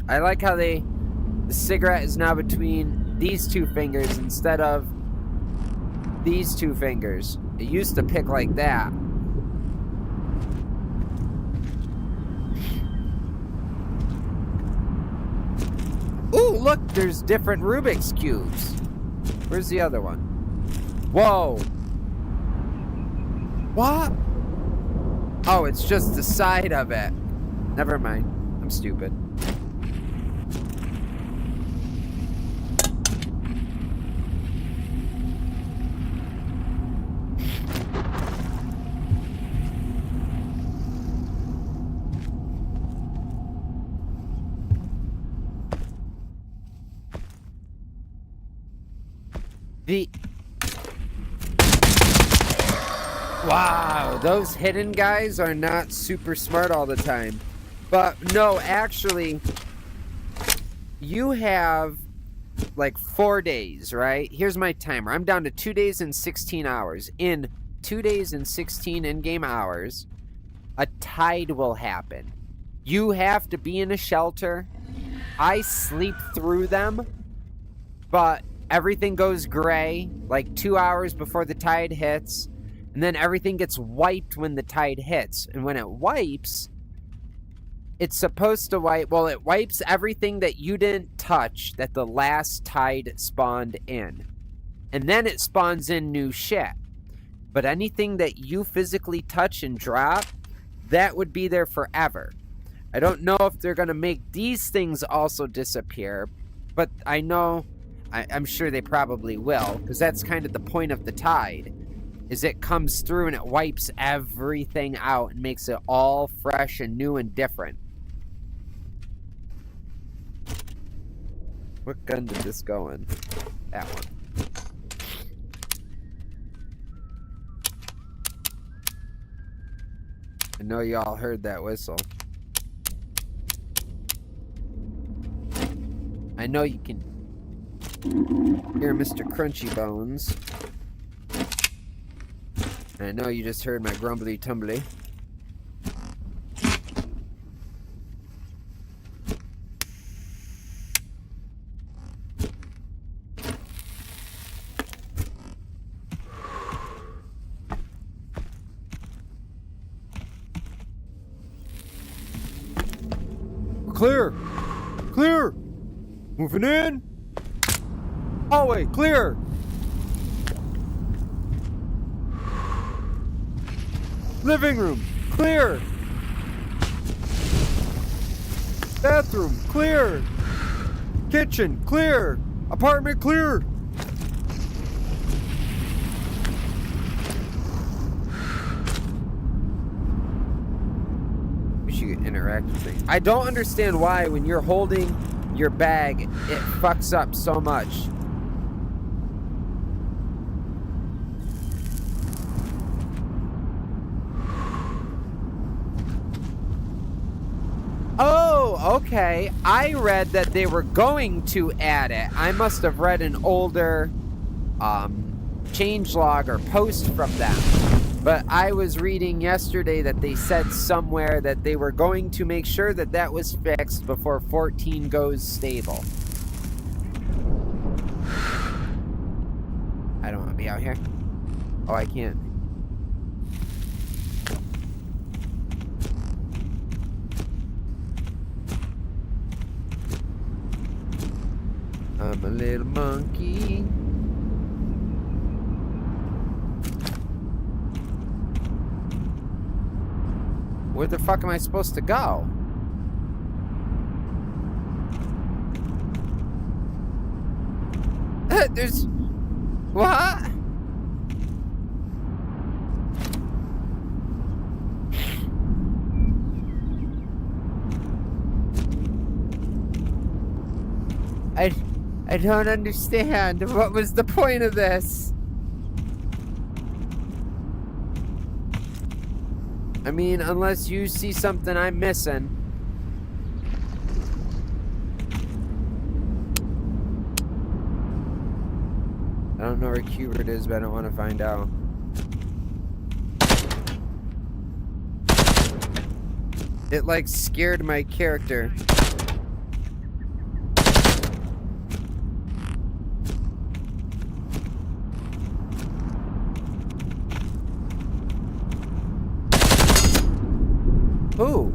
I like how the cigarette is now between these two fingers instead of these two fingers. It used to pick like that. Ooh, look, there's different Rubik's Cubes. Where's the other one? Whoa. What? Oh, it's just the side of it. Never mind. I'm stupid. Wow, those hidden guys are not super smart all the time. But no, actually, you have like 4 days, right? Here's my timer. I'm down to 2 days and 16 hours. In 2 days and 16 in-game hours, a tide will happen. You have to be in a shelter. I sleep through them, but everything goes gray like 2 hours before the tide hits, and then everything gets wiped when the tide hits. And when it wipes, it's supposed to wipe, well, it wipes everything that you didn't touch that the last tide spawned in. And then it spawns in new shit. But anything that you physically touch and drop, that would be there forever. I don't know if they're going to make these things also disappear, but I know, I'm sure they probably will, because that's kind of the point of the tide, is it comes through and it wipes everything out and makes it all fresh and new and different. What gun did this go in? That one. I know you all heard that whistle. I know you can hear Mr. Crunchy Bones. And I know you just heard my grumbly tumbly. Clear! Clear! Moving in! Hallway, clear! Living room, clear! Bathroom, clear! Kitchen, clear! Apartment, clear! We should interact with things. I don't understand why when you're holding your bag, it fucks up so much. Oh, okay. I read that they were going to add it. I must have read an older changelog or post from them. But I was reading yesterday that they said somewhere that they were going to make sure that that was fixed before 14 goes stable. out here. Oh, I can't. I'm a little monkey. Where the fuck am I supposed to go? There's... What? I don't understand. What was the point of this? I mean, unless you see something I'm missing. I don't know where Cubert is, but I don't want to find out. It, like, scared my character. Ooh.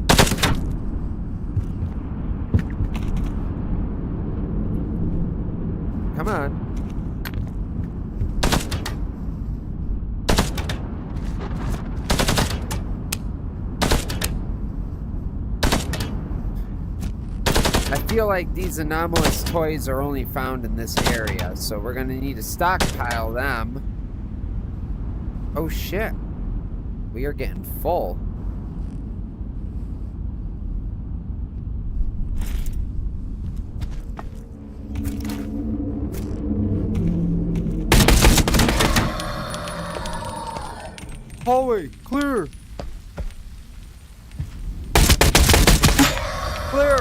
Come on. I feel like these anomalous toys are only found in this area, so we're gonna need to stockpile them. Oh shit. We are getting full. Hallway, clear! Clear!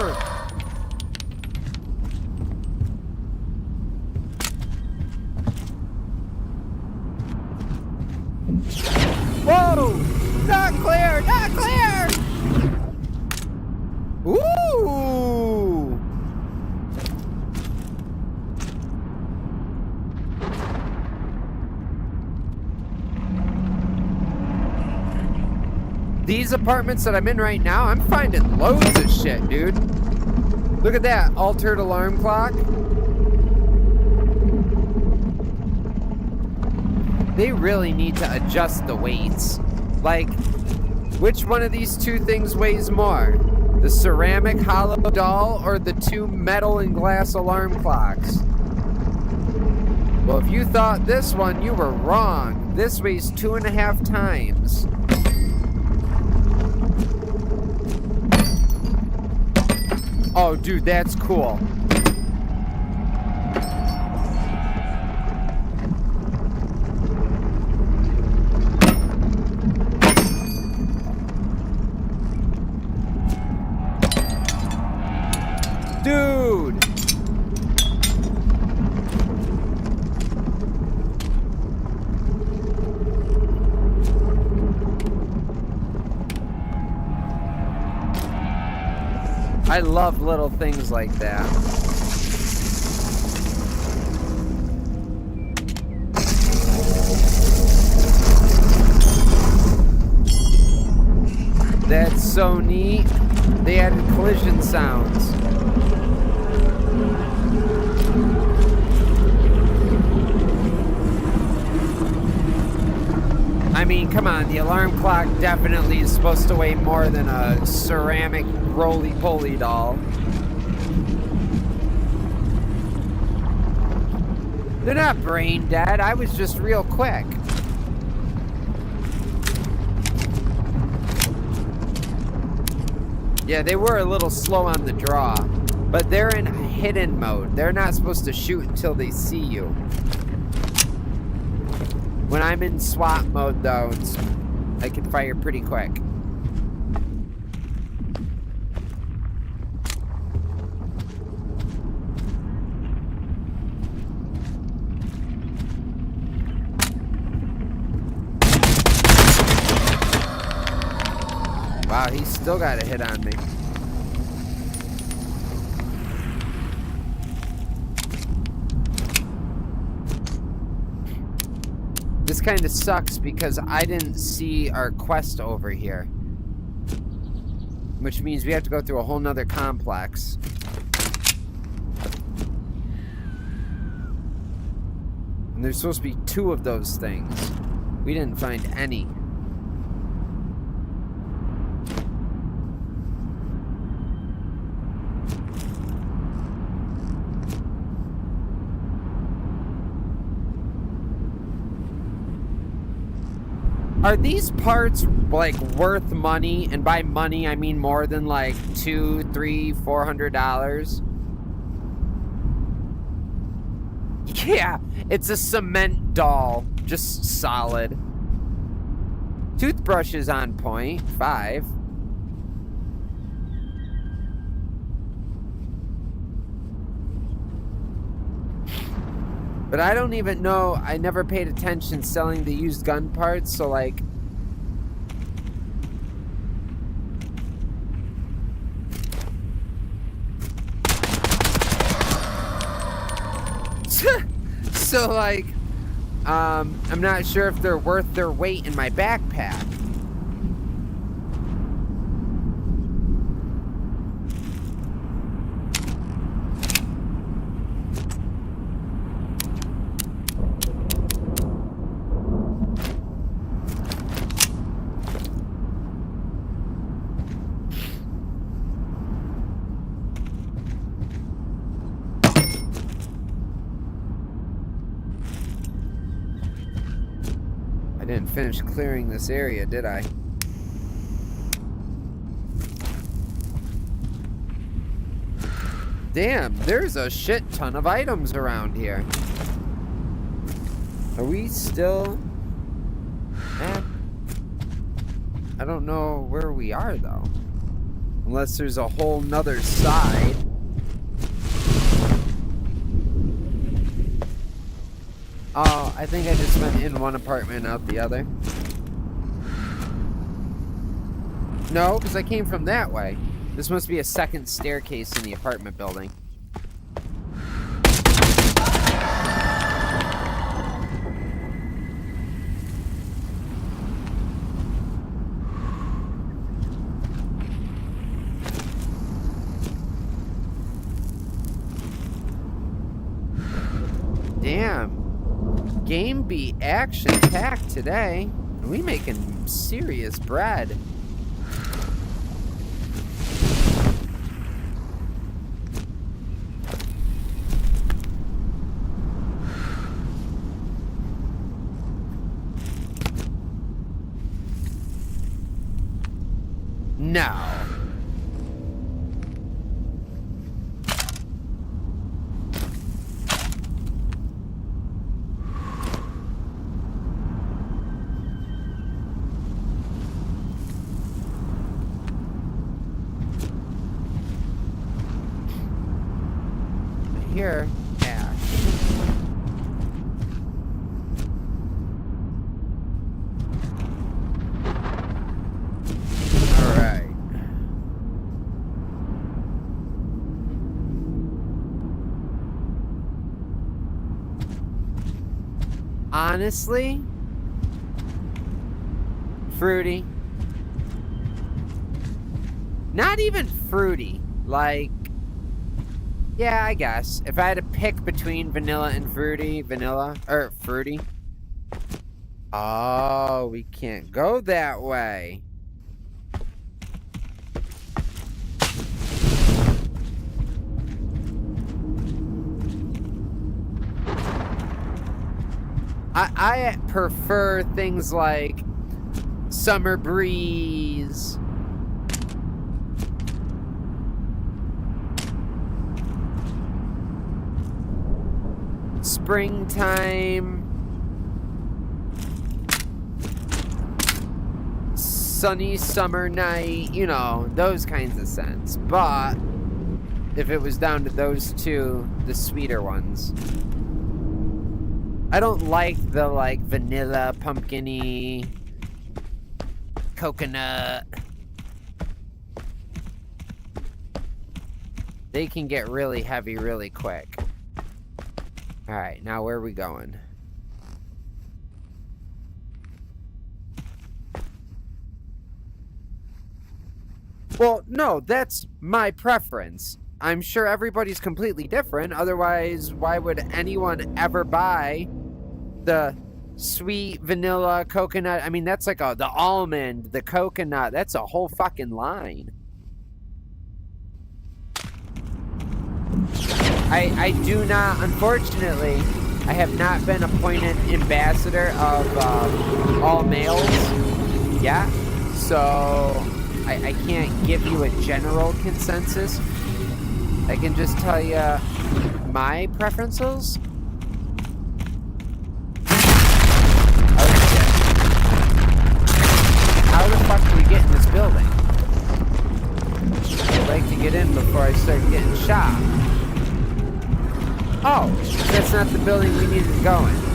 Whoa! Not clear! Not clear! Ooh! These apartments that I'm in right now, I'm finding loads of shit, dude. Look at that altered alarm clock. They really need to adjust the weights. Like, which one of these two things weighs more? The ceramic hollow doll or the two metal and glass alarm clocks? Well, if you thought this one, you were wrong. This weighs 2.5 times. Oh, dude, that's cool. Dude! I love little things like that. That's so neat. They added collision sounds. I mean, come on, the alarm clock definitely is supposed to weigh more than a ceramic roly-poly doll. They're not brain dead, I was just real quick. Yeah, they were a little slow on the draw, but they're in hidden mode. They're not supposed to shoot until they see you. When I'm in SWAT mode, though, I can fire pretty quick. Wow, he's still got a hit on me. This kind of sucks because I didn't see our quest over here. Which means we have to go through a whole nother complex. And there's supposed to be 2 of those things. We didn't find any. Are these parts, like, worth money? And by money, I mean more than, like, $200, $300, $400? Yeah, it's a cement doll. Just solid. Toothbrush is on point. 5. But I don't even know, I never paid attention selling the used gun parts, so like... So like, I'm not sure if they're worth their weight in my backpack. Didn't finish clearing this area, did I? Damn, there's a shit ton of items around here. Are we still... I don't know where we are, though. Unless there's a whole nother side. Oh, I think I just went in one apartment, out the other. No, because I came from that way. This must be a second staircase in the apartment building. Damn. Game be action-packed today. We making serious bread. No. Here, Ash. All right. Honestly, fruity. Not even fruity. Like, yeah, I guess. If I had to pick between vanilla and fruity, vanilla, or fruity. Oh, we can't go that way. I prefer things like summer breeze. Springtime, sunny summer night, you know, those kinds of scents. But if it was down to those two, the sweeter ones. I don't like the, like, vanilla, pumpkin-y, coconut. They can get really heavy really quick. Alright, now where are we going? Well, no, that's my preference. I'm sure everybody's completely different. Otherwise, why would anyone ever buy the sweet vanilla coconut? I mean, that's like the almond, the coconut. That's a whole fucking line. I do not, unfortunately, I have not been appointed ambassador of all males yet. So I can't give you a general consensus. I can just tell you my preferences. Oh shit. How the fuck do we get in this building? I'd like to get in before I start getting shot. Oh, that's not the building we needed to go in.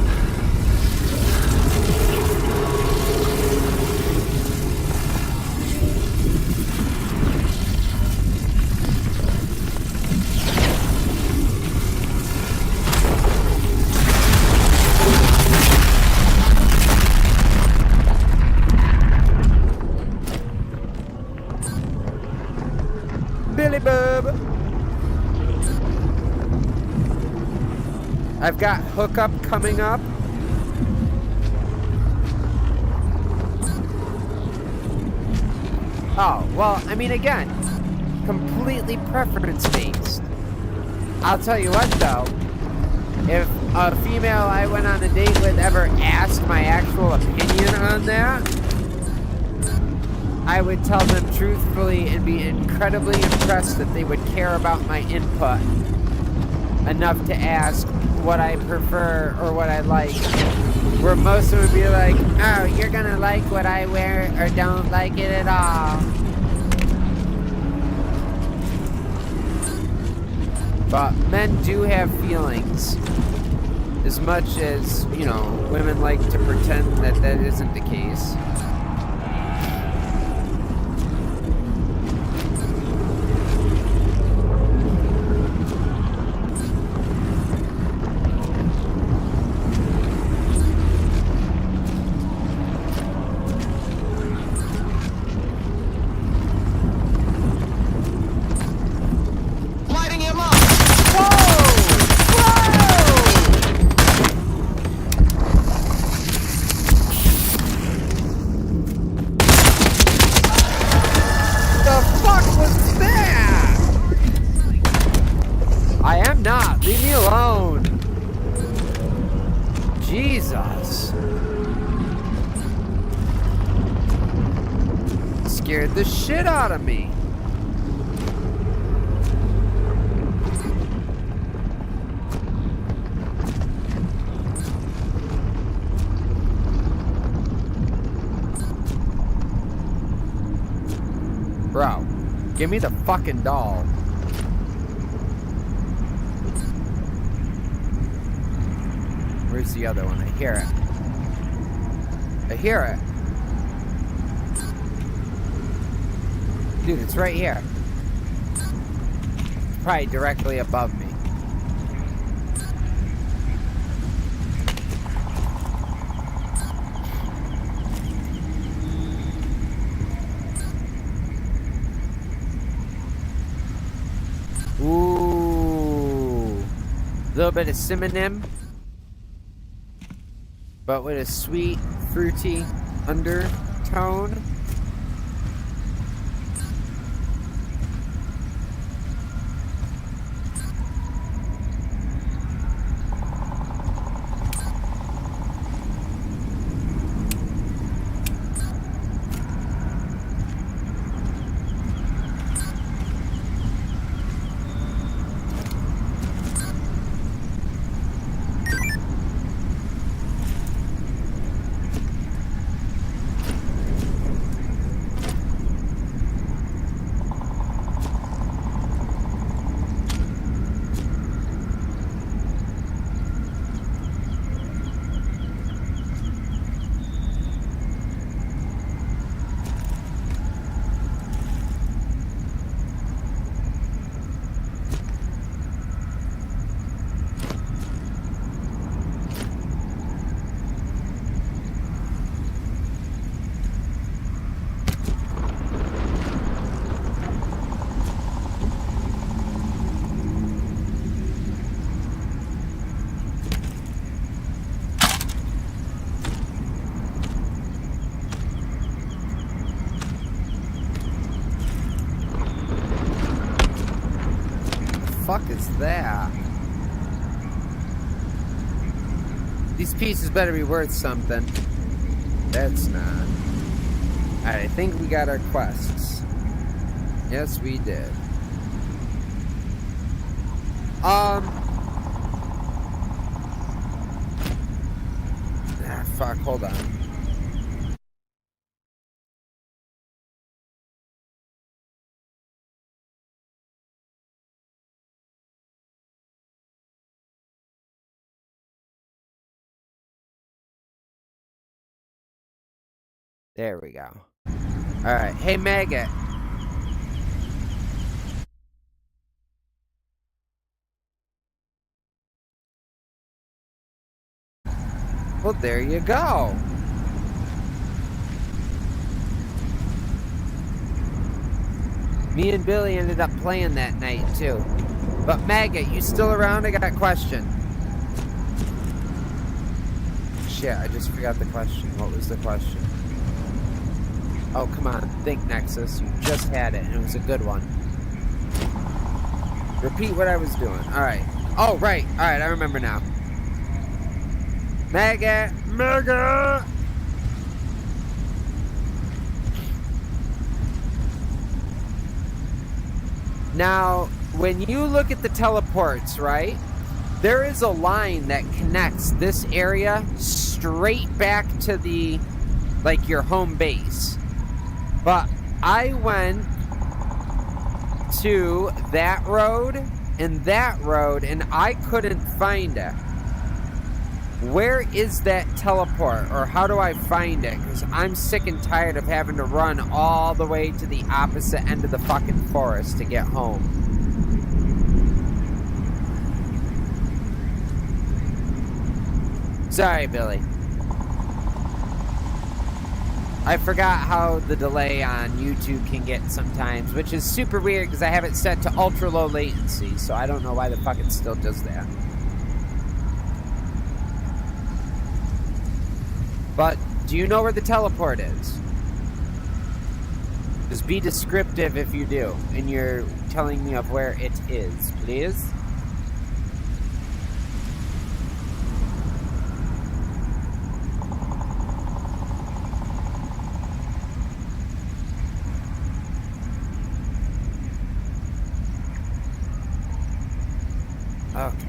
Billy Bub! I've got hookup coming up. Oh, well, I mean, again, completely preference-based. I'll tell you what, though. If a female I went on a date with ever asked my actual opinion on that, I would tell them truthfully and be incredibly impressed that they would care about my input enough to ask what I prefer or what I like. Where most of them would be like, oh, you're gonna like what I wear or don't like it at all. But men do have feelings. As much as, you know, women like to pretend that that isn't the case. Leave me alone. Jesus. Scared the shit out of me. Bro, give me the fucking doll. Where's the other one? I hear it. I hear it. Dude, it's right here. It's probably directly above me. Ooh. A little bit of cinnamon. But with a sweet, fruity undertone. fuck is that? These pieces better be worth something. That's not. Alright, I think we got our quests. Yes, we did. Fuck, hold on. There we go. Alright, hey Maggot. Well, there you go. Me and Billy ended up playing that night, too. But Maggot, you still around? I got a question. Shit, I just forgot the question. What was the question? Oh, come on. Think, Nexus. You just had it, and it was a good one. Repeat what I was doing. Alright. Oh, right. Alright, I remember now. Maggot! Maggot! Now, when you look at the teleports, right? There is a line that connects this area straight back to the, like, your home base. But I went to that road, and I couldn't find it. Where is that teleport, or how do I find it? Because I'm sick and tired of having to run all the way to the opposite end of the fucking forest to get home. Sorry, Billy. I forgot how the delay on YouTube can get sometimes, which is super weird because I have it set to ultra low latency, so I don't know why the fuck it still does that. But, do you know where the teleport is? Just be descriptive if you do, and you're telling me of where it is, please. Okay.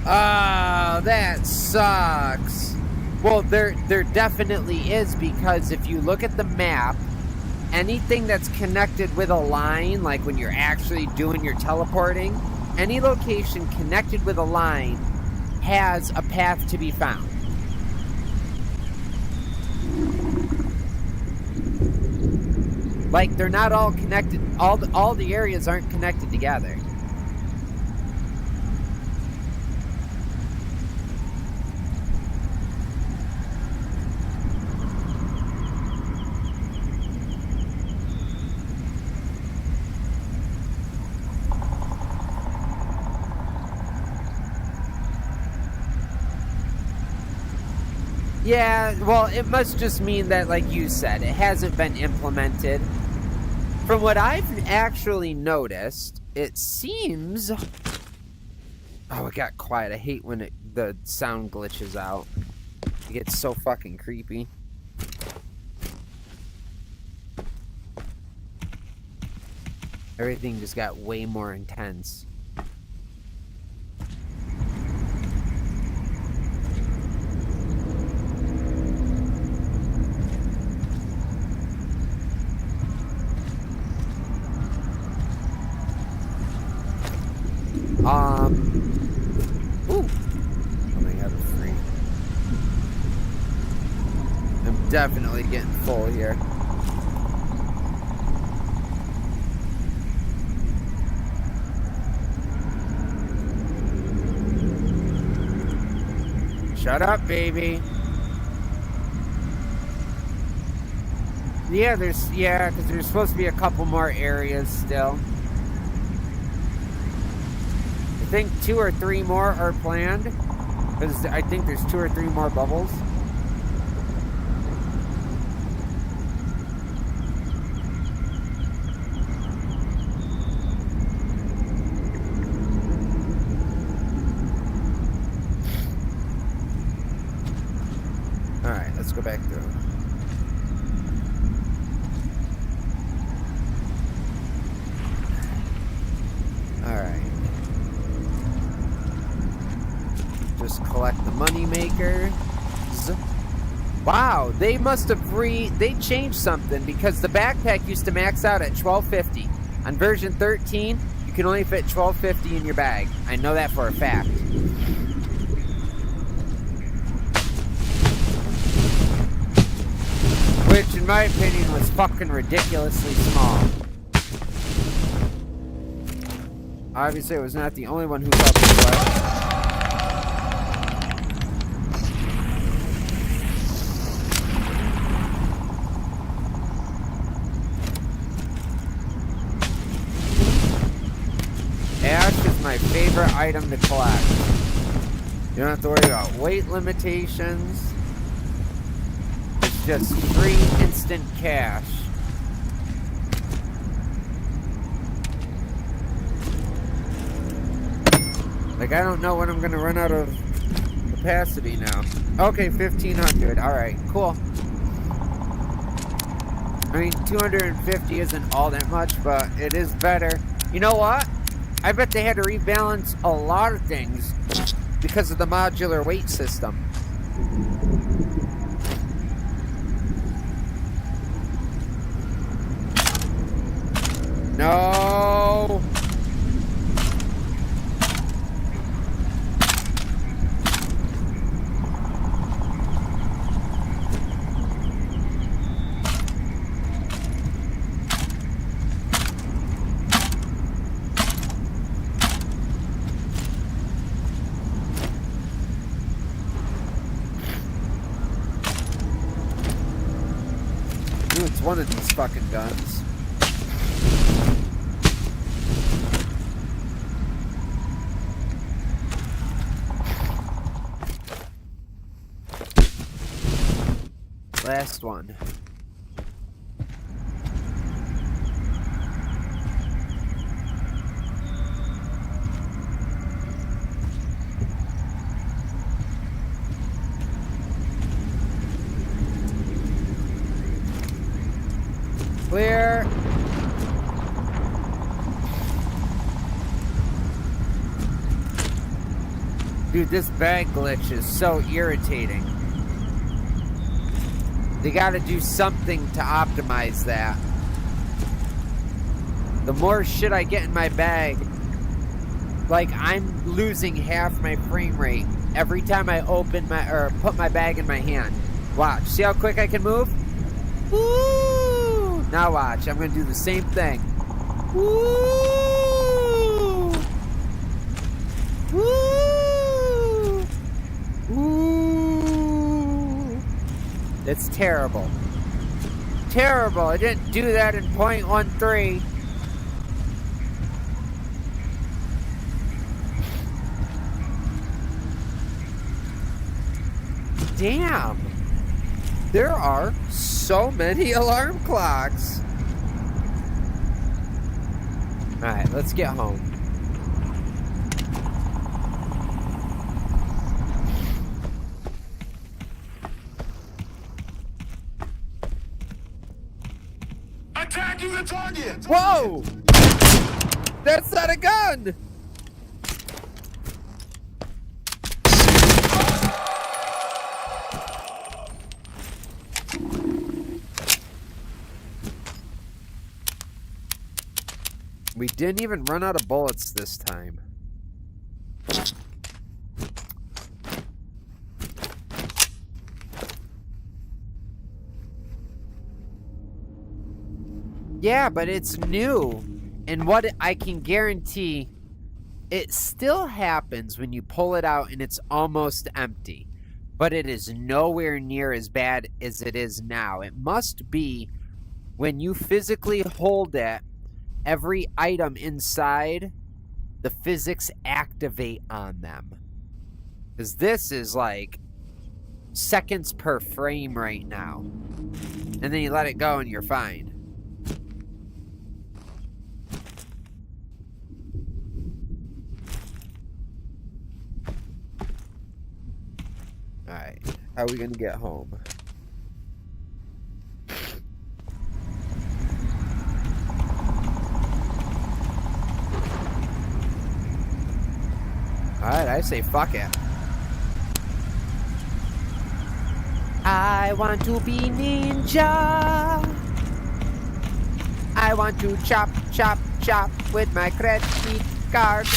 Oh, that sucks. Well, there definitely is, because if you look at the map, anything that's connected with a line, like when you're actually doing your teleporting, any location connected with a line has a path to be found. Like, they're not all connected. All the areas aren't connected together. Yeah, well, it must just mean that, like you said, it hasn't been implemented. From what I've actually noticed, it seems... Oh, it got quiet. I hate when the sound glitches out. It gets so fucking creepy. Everything just got way more intense. Ooh. Something out of free. I'm definitely getting full here. Shut up, baby. Yeah, because there's supposed to be a couple more areas still. I think 2 or 3 more are planned. Because I think there's 2 or 3 more bubbles. Alright, let's go back through. Alright. Just collect the money makers. Wow, they must have they changed something because the backpack used to max out at $12.50. On version 13, you can only fit $12.50 in your bag. I know that for a fact. Which, in my opinion, was fucking ridiculously small. Obviously, I was not the only one who felt this way. Ash is my favorite item to collect. You don't have to worry about weight limitations. It's just free instant cash. Like, I don't know when I'm gonna run out of capacity now. Okay, 1,500. Alright, cool. I mean, 250 isn't all that much, but it is better. You know what? I bet they had to rebalance a lot of things because of the modular weight system. No! It's one of these fucking guns. Last one. Clear. Dude, this bag glitch is so irritating. They gotta do something to optimize that. The more shit I get in my bag, like, I'm losing half my frame rate every time I open my, or put my bag in my hand. Watch, see how quick I can move? Woo! Now watch, I'm gonna do the same thing. Woo! Woo! Woo! It's terrible. Terrible, I didn't do that in 0.13. Damn! There are so many alarm clocks. Alright, let's get home. Attacking the target! Whoa! That's not a gun! We didn't even run out of bullets this time. Yeah, but it's new. And what I can guarantee, it still happens when you pull it out and it's almost empty. But it is nowhere near as bad as it is now. It must be when you physically hold it, every item inside, the physics activate on them. Because this is like seconds per frame right now. And then you let it go and you're fine. Alright, how are we gonna get home? Alright, I say fuck it. I want to be ninja. I want to chop, chop, chop with my credit card.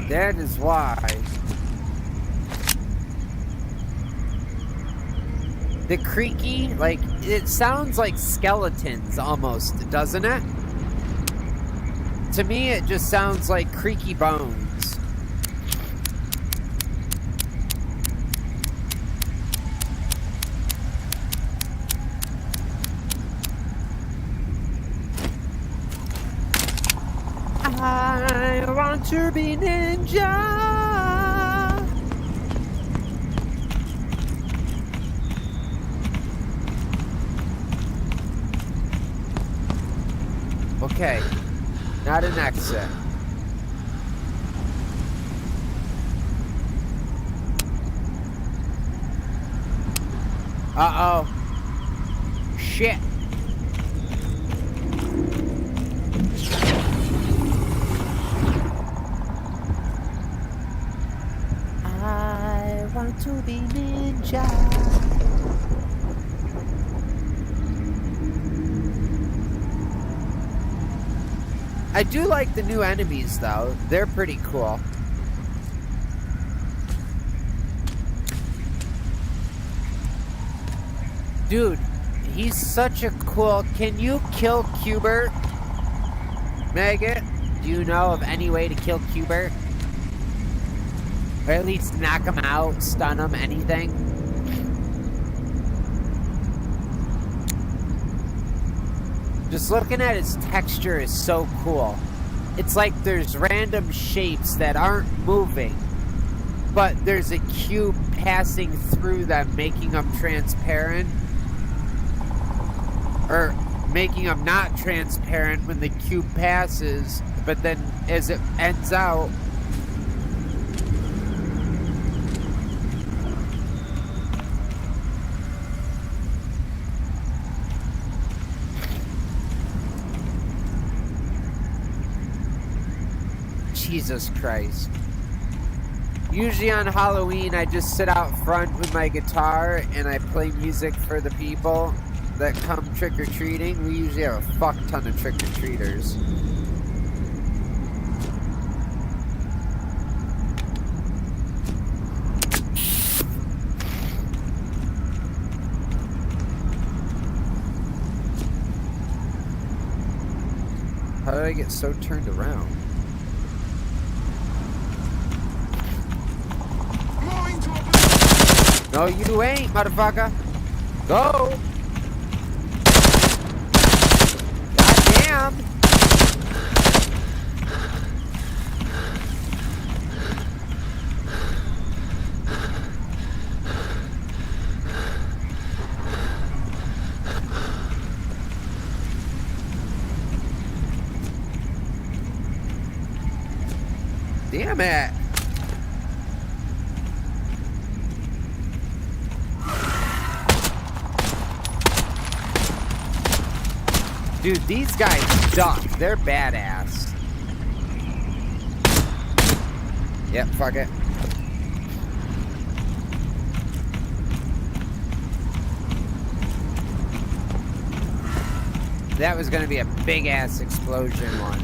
That is why the creaky, like, it sounds like skeletons almost, doesn't it? To me, it just sounds like creaky bones. I want to be ninja. Okay, not an exit. Uh-oh. Shit. I want to be ninja. I do like the new enemies, though. They're pretty cool. Dude, he's such a cool... Can you kill Cubert? Maggot? Do you know of any way to kill Cubert? Or at least knock him out, stun him, anything? Just looking at his texture is so cool. It's like there's random shapes that aren't moving, but there's a cube passing through them, making them transparent. Or making them not transparent when the cube passes, but then as it ends out, Jesus Christ. Usually on Halloween, I just sit out front with my guitar and I play music for the people that come trick-or-treating. We usually have a fuck ton of trick-or-treaters. How did I get so turned around? No, you ain't, motherfucker. Go. Goddamn. Damn it. Dude, these guys duck. They're badass. Yep, fuck it. That was gonna be a big-ass explosion one.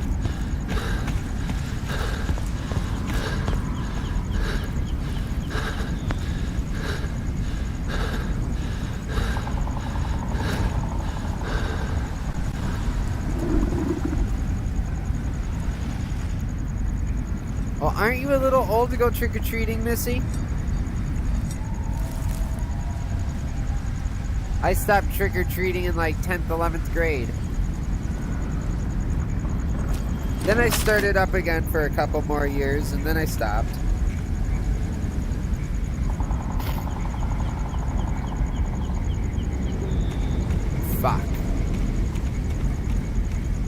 Well, aren't you a little old to go trick-or-treating, Missy? I stopped trick-or-treating in like 10th, 11th grade. Then I started up again for a couple more years, and then I stopped. Fuck.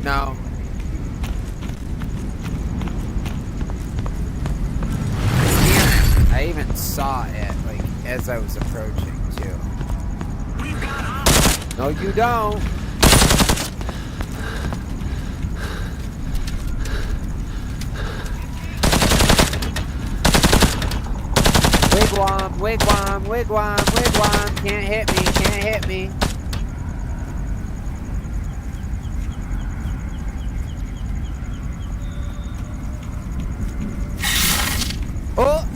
No. I even saw it, like, as I was approaching, too. No, you don't. Wigwam, wigwam, wigwam, wigwam. Can't hit me, can't hit me. Oh,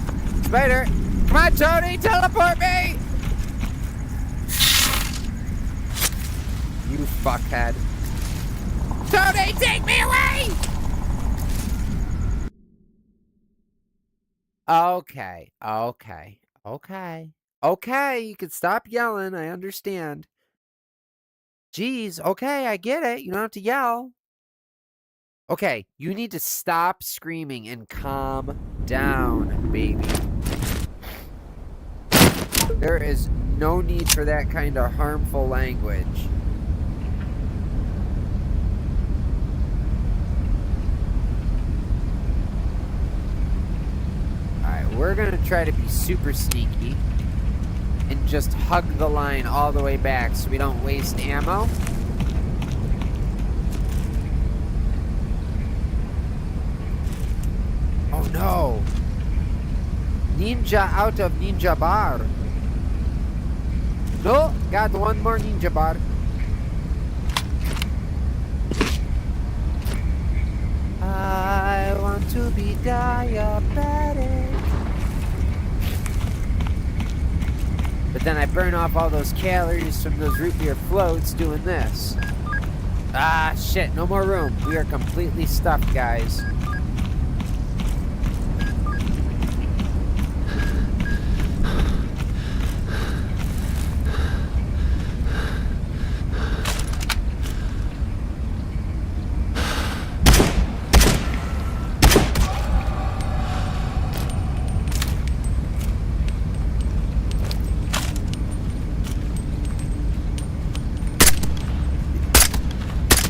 spider. Come on, Tony, teleport me. You fuckhead. Tony, take me away! Okay, okay, okay. Okay, you can stop yelling, I understand. Jeez, okay, I get it. You don't have to yell. Okay, you need to stop screaming and calm down, baby. There is no need for that kind of harmful language. Alright, we're gonna try to be super sneaky and just hug the line all the way back so we don't waste ammo. Oh no! Ninja out of ninja bar. No, got one more ninja bar. I want to be diabetic. But then I burn off all those calories from those root beer floats doing this. Ah, shit, no more room. We are completely stuffed, guys.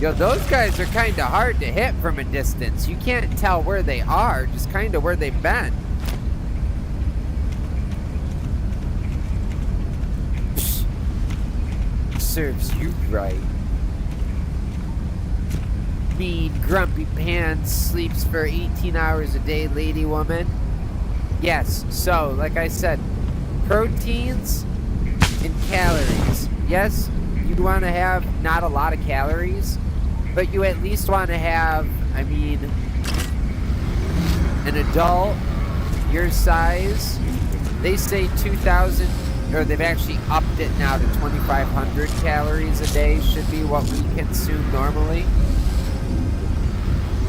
Yo, those guys are kind of hard to hit from a distance. You can't tell where they are, just kind of where they've been. Psh, serves you right. Mean, grumpy pants, sleeps for 18 hours a day, lady woman. Yes, so, like I said, proteins and calories. Yes, you want to have not a lot of calories, but you at least want to have, I mean, an adult your size, they say 2,000, or they've actually upped it now to 2,500 calories a day should be what we consume normally.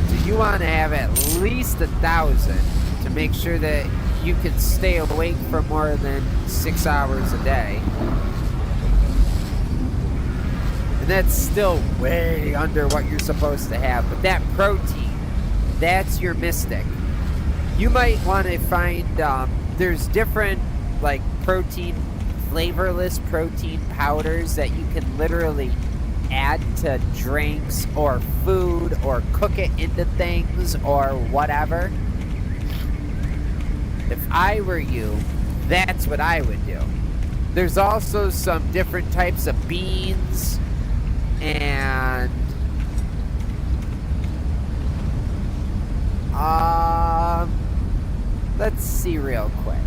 So you want to have at least 1,000 to make sure that you can stay awake for more than 6 hours a day. That's still way under what you're supposed to have. But that protein, that's your mystic. You might want to find, there's different, like, protein, flavorless protein powders that you can literally add to drinks or food or cook it into things or whatever. If I were you, that's what I would do. There's also some different types of beans. And let's see real quick.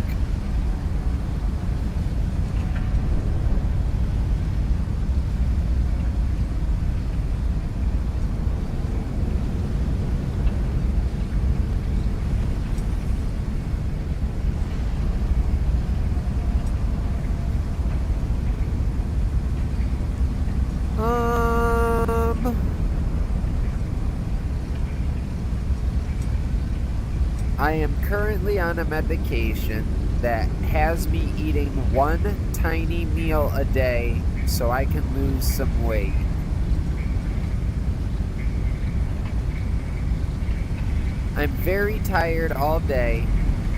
currently on a medication that has me eating one tiny meal a day so I can lose some weight. I'm very tired all day,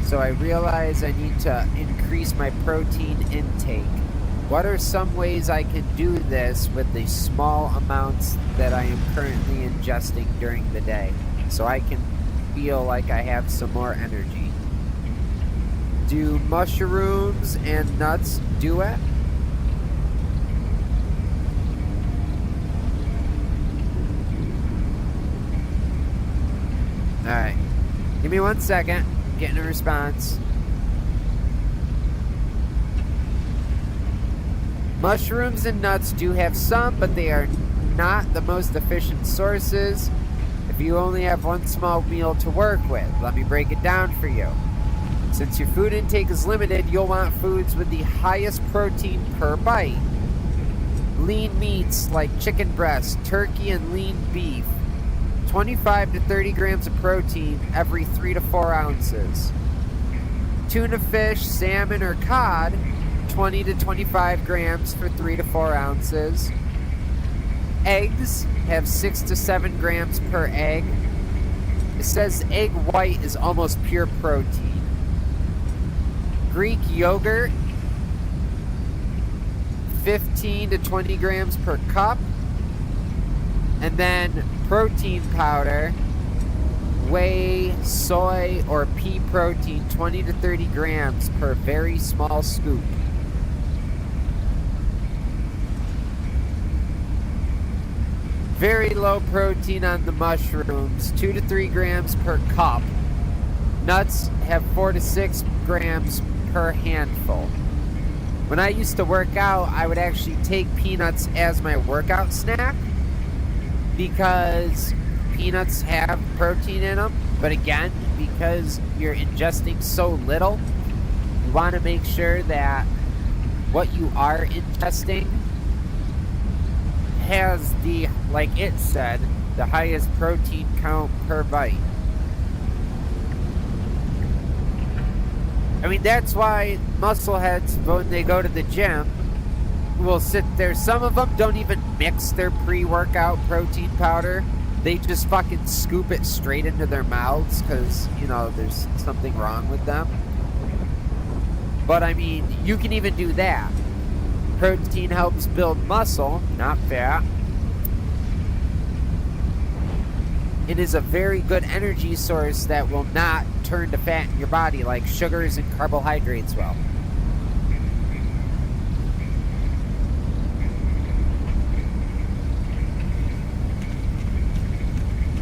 so I realize I need to increase my protein intake. What are some ways I can do this with the small amounts that I am currently ingesting during the day, so I can feel like I have some more energy? Do mushrooms and nuts do it? Alright, give me 1 second, getting a response. Mushrooms and nuts do have some, but they are not the most efficient sources if you only have one small meal to work with. Let me break it down for you. Since your food intake is limited, you'll want foods with the highest protein per bite. Lean meats like chicken breast, turkey, and lean beef. 25 to 30 grams of protein every 3 to 4 ounces. Tuna fish, salmon, or cod, 20 to 25 grams for 3 to 4 ounces. Eggs have 6 to 7 grams per egg. It says egg white is almost pure protein. Greek yogurt, 15 to 20 grams per cup. And then protein powder, whey, soy, or pea protein, 20 to 30 grams per very small scoop. Very low protein on the mushrooms, 2 to 3 grams per cup. Nuts have 4 to 6 grams per handful. When I used to work out, I would actually take peanuts as my workout snack because peanuts have protein in them. But again, because you're ingesting so little, you want to make sure that what you are ingesting has the, like it said, the highest protein count per bite. I mean, that's why muscleheads, when they go to the gym, will sit there. Some of them don't even mix their pre-workout protein powder. They just fucking scoop it straight into their mouths because, you know, there's something wrong with them. But I mean, you can even do that. Protein helps build muscle, not fat. It is a very good energy source that will not turn to fat in your body like sugars and carbohydrates will.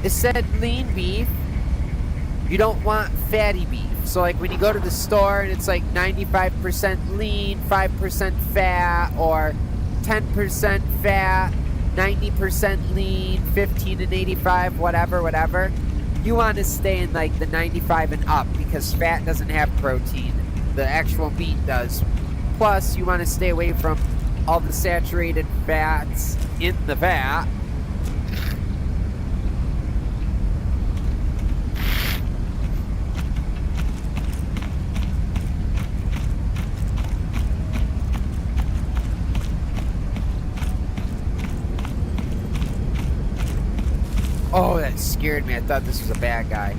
It said lean beef. You don't want fatty beef. So like when you go to the store and it's like 95% lean, 5% fat, or 10% fat, 90% lean, 15 and 85, whatever. You want to stay in like the 95 and up because fat doesn't have protein. The actual meat does. Plus, you want to stay away from all the saturated fats in the fat. Oh, that scared me. I thought this was a bad guy.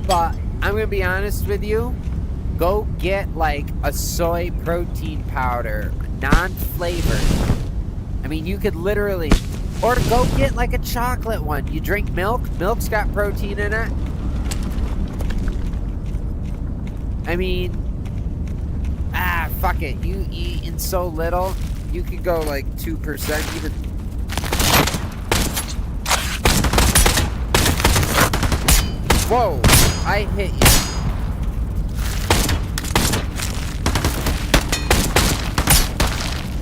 But I'm going to be honest with you. Go get like a soy protein powder, non-flavored. I mean, you could literally, or go get like a chocolate one. You drink milk, milk's got protein in it. I mean, fuck it. You eat in so little, you could go like 2% even. Whoa, I hit you.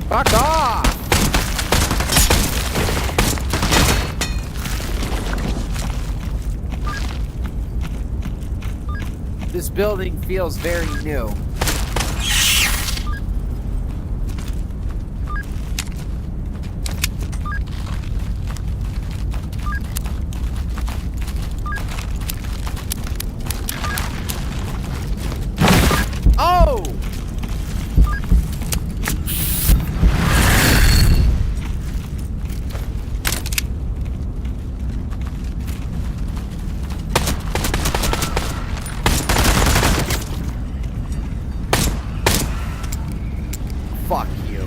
Fuck off! This building feels very new. Oh! Fuck you.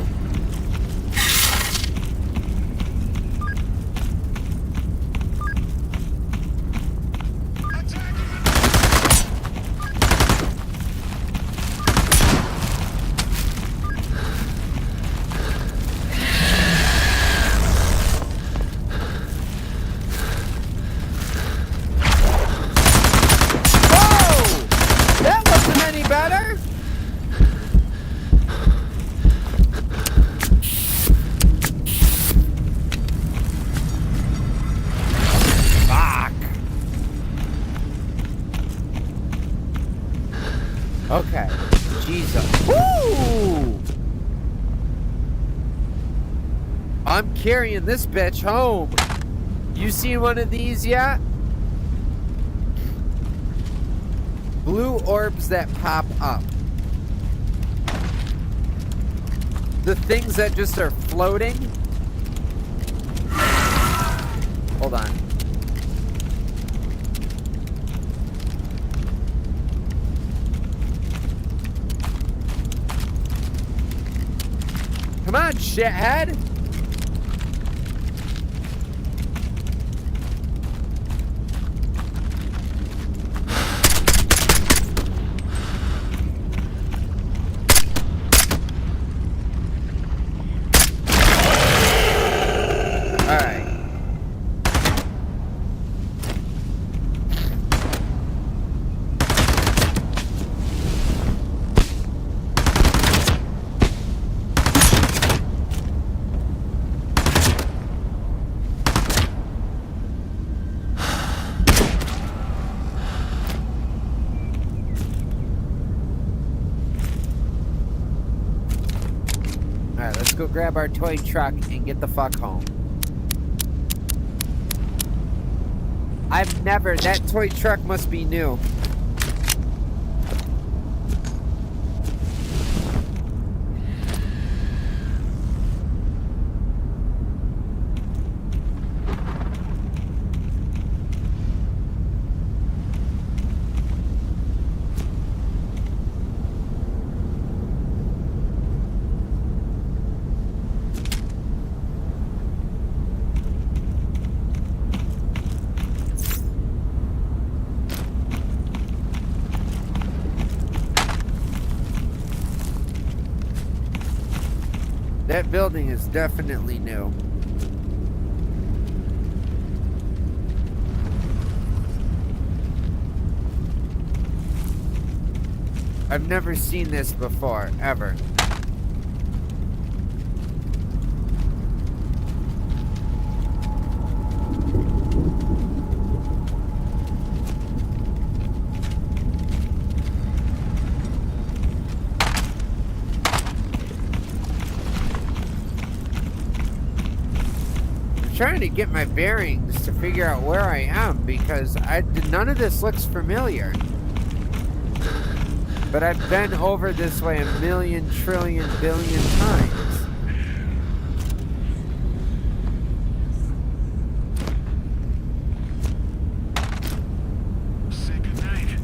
That wasn't any better. Fuck. Okay. Jesus. Woo! I'm carrying this bitch home. You seen one of these yet? Blue orbs that pop up. The things that just are floating. Hold on. Come on, shithead. Alright, let's go grab our toy truck and get the fuck home. That toy truck must be new. That building is definitely new. I've never seen this before, ever. Trying to get my bearings to figure out where I am because none of this looks familiar. But I've been over this way a million, trillion, billion times. Say goodnight.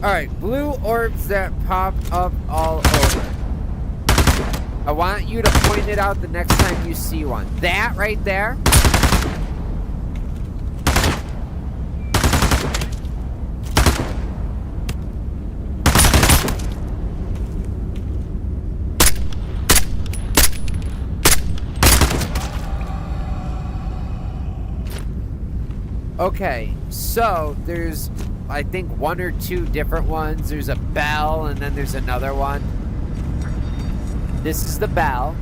Alright, blue orbs that pop up all over. I want you to point it out the next time you see one. That right there. Okay, so there's I think, 1 or 2 different ones. There's a bell, and then there's another one. This is the bell.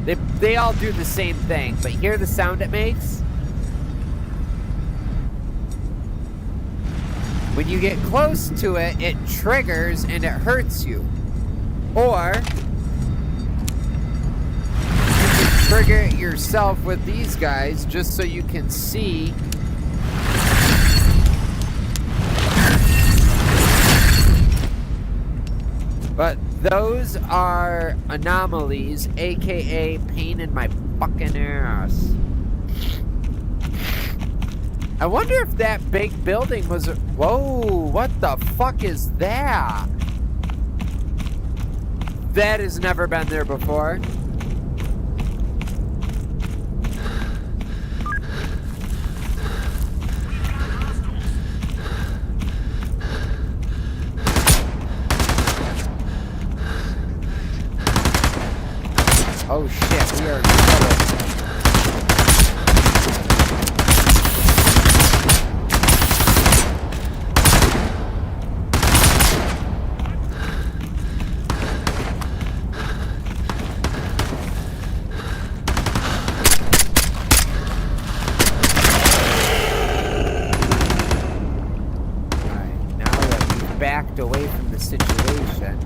They all do the same thing, but hear the sound it makes? When you get close to it, it triggers and it hurts you. Or you can trigger it yourself with these guys just so you can see. But those are anomalies, aka pain in my fucking ass. I wonder if that big building was... Whoa, what the fuck is that? That has never been there before. Oh shit, we are in trouble. Alright, now that we've backed away from the situation.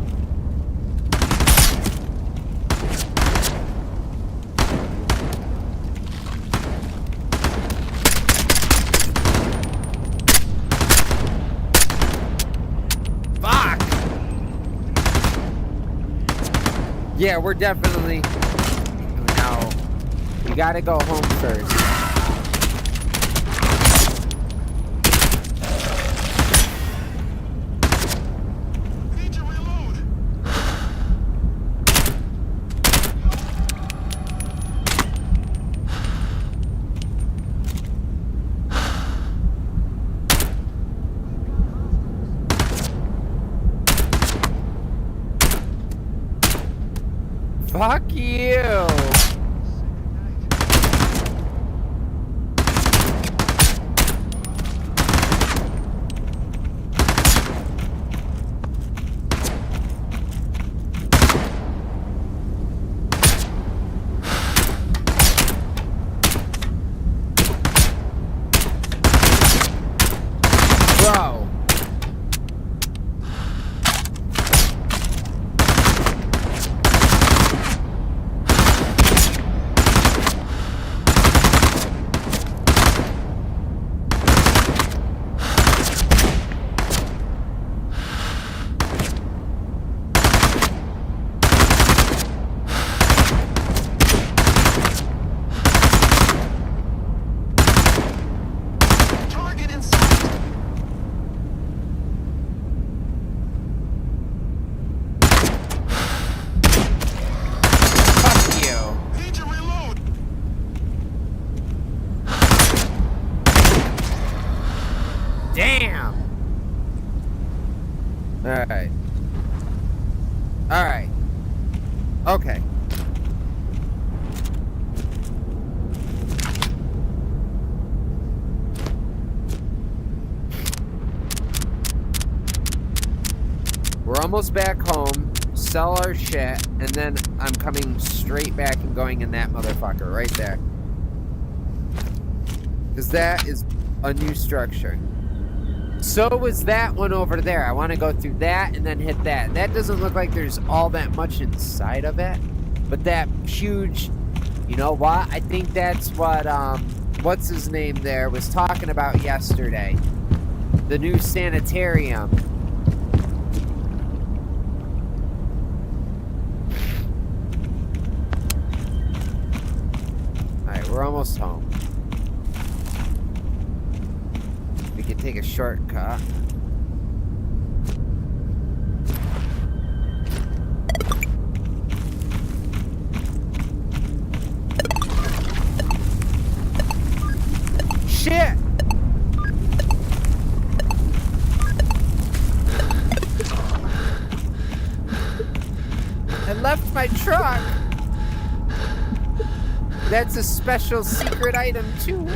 Yeah, we're definitely... No. We gotta go home first. Need to reload. Fuck you! Bro! Target in sight. Fuck you! Need to reload. Damn! Alright. Alright. Okay. We're almost back home, sell our shit, and then I'm coming straight back and going in that motherfucker right there. Because that is a new structure. So was that one over there. I want to go through that and then hit that. That doesn't look like there's all that much inside of it. But that huge... You know what? I think that's what, what's his name there was talking about yesterday. The new sanitarium. Alright, we're almost home. We can take a shortcut. Shit! I left my truck. That's a special secret item too.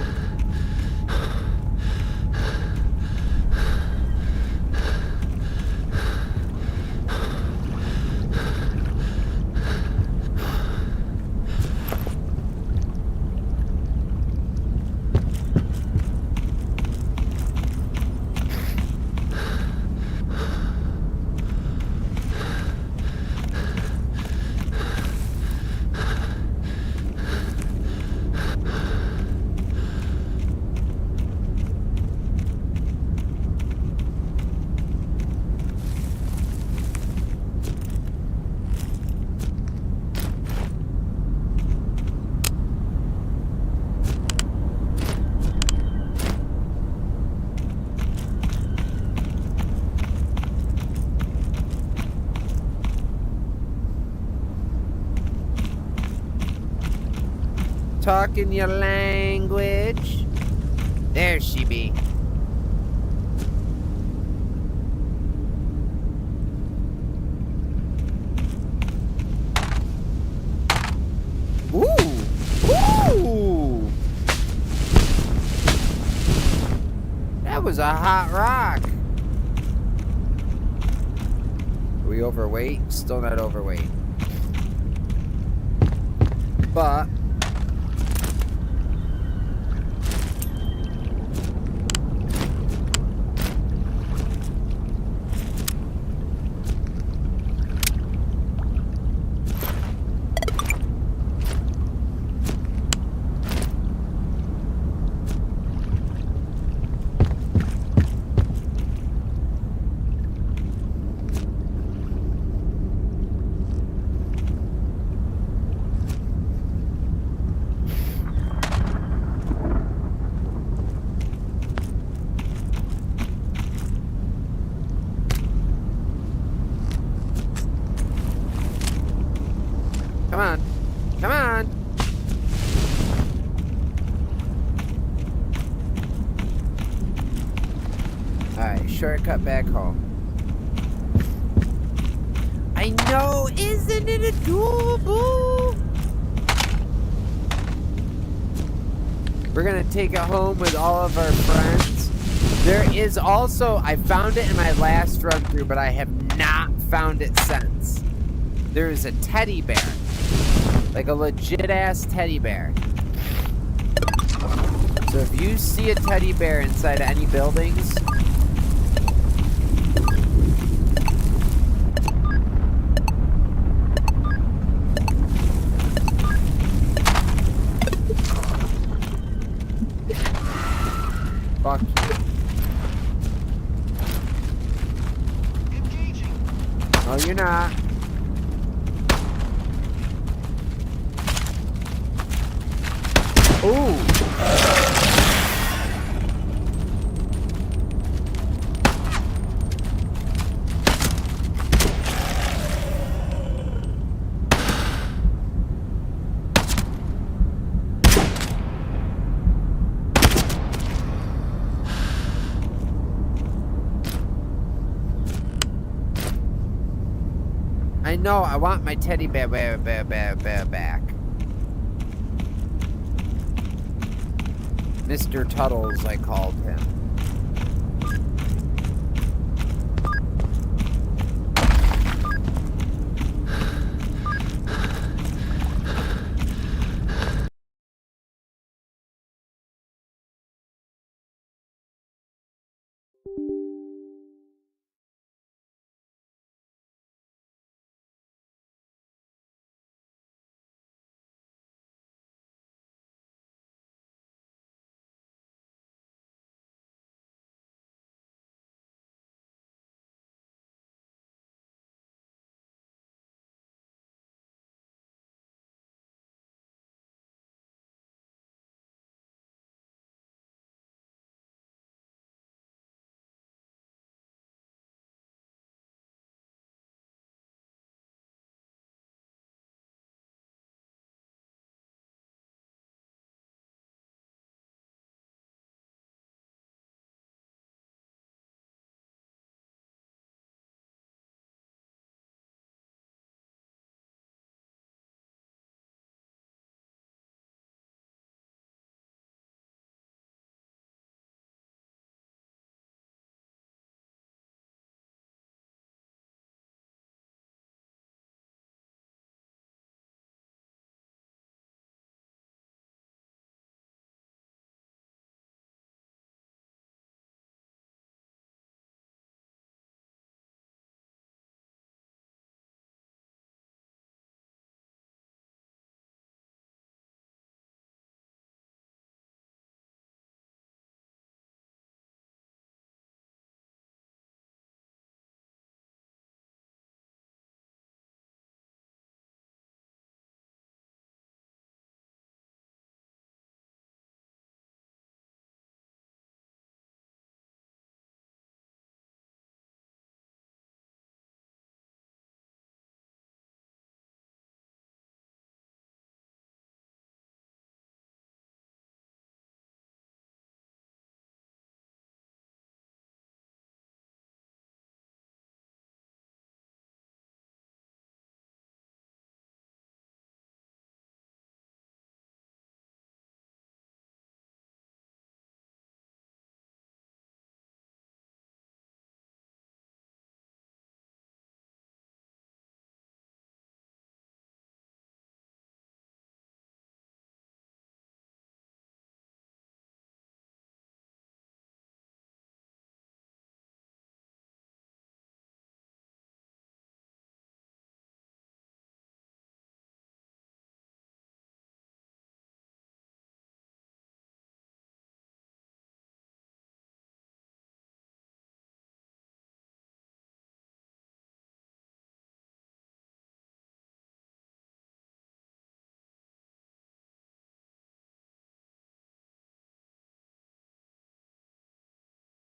talking your language. There she be. Ooh! Ooh! That was a hot rock. Are we overweight? Still not overweight. But come on. Come on. Alright, shortcut back home. I know, isn't it adorable? We're gonna take it home with all of our friends. There is also, I found it in my last run through, but I have not found it since. There is a teddy bear. Like a legit ass teddy bear. So if you see a teddy bear inside any buildings, fuck you. Engaging. No, you're not. Ooh. I know, I want my teddy bear back. Mr. Tuttles, I called him.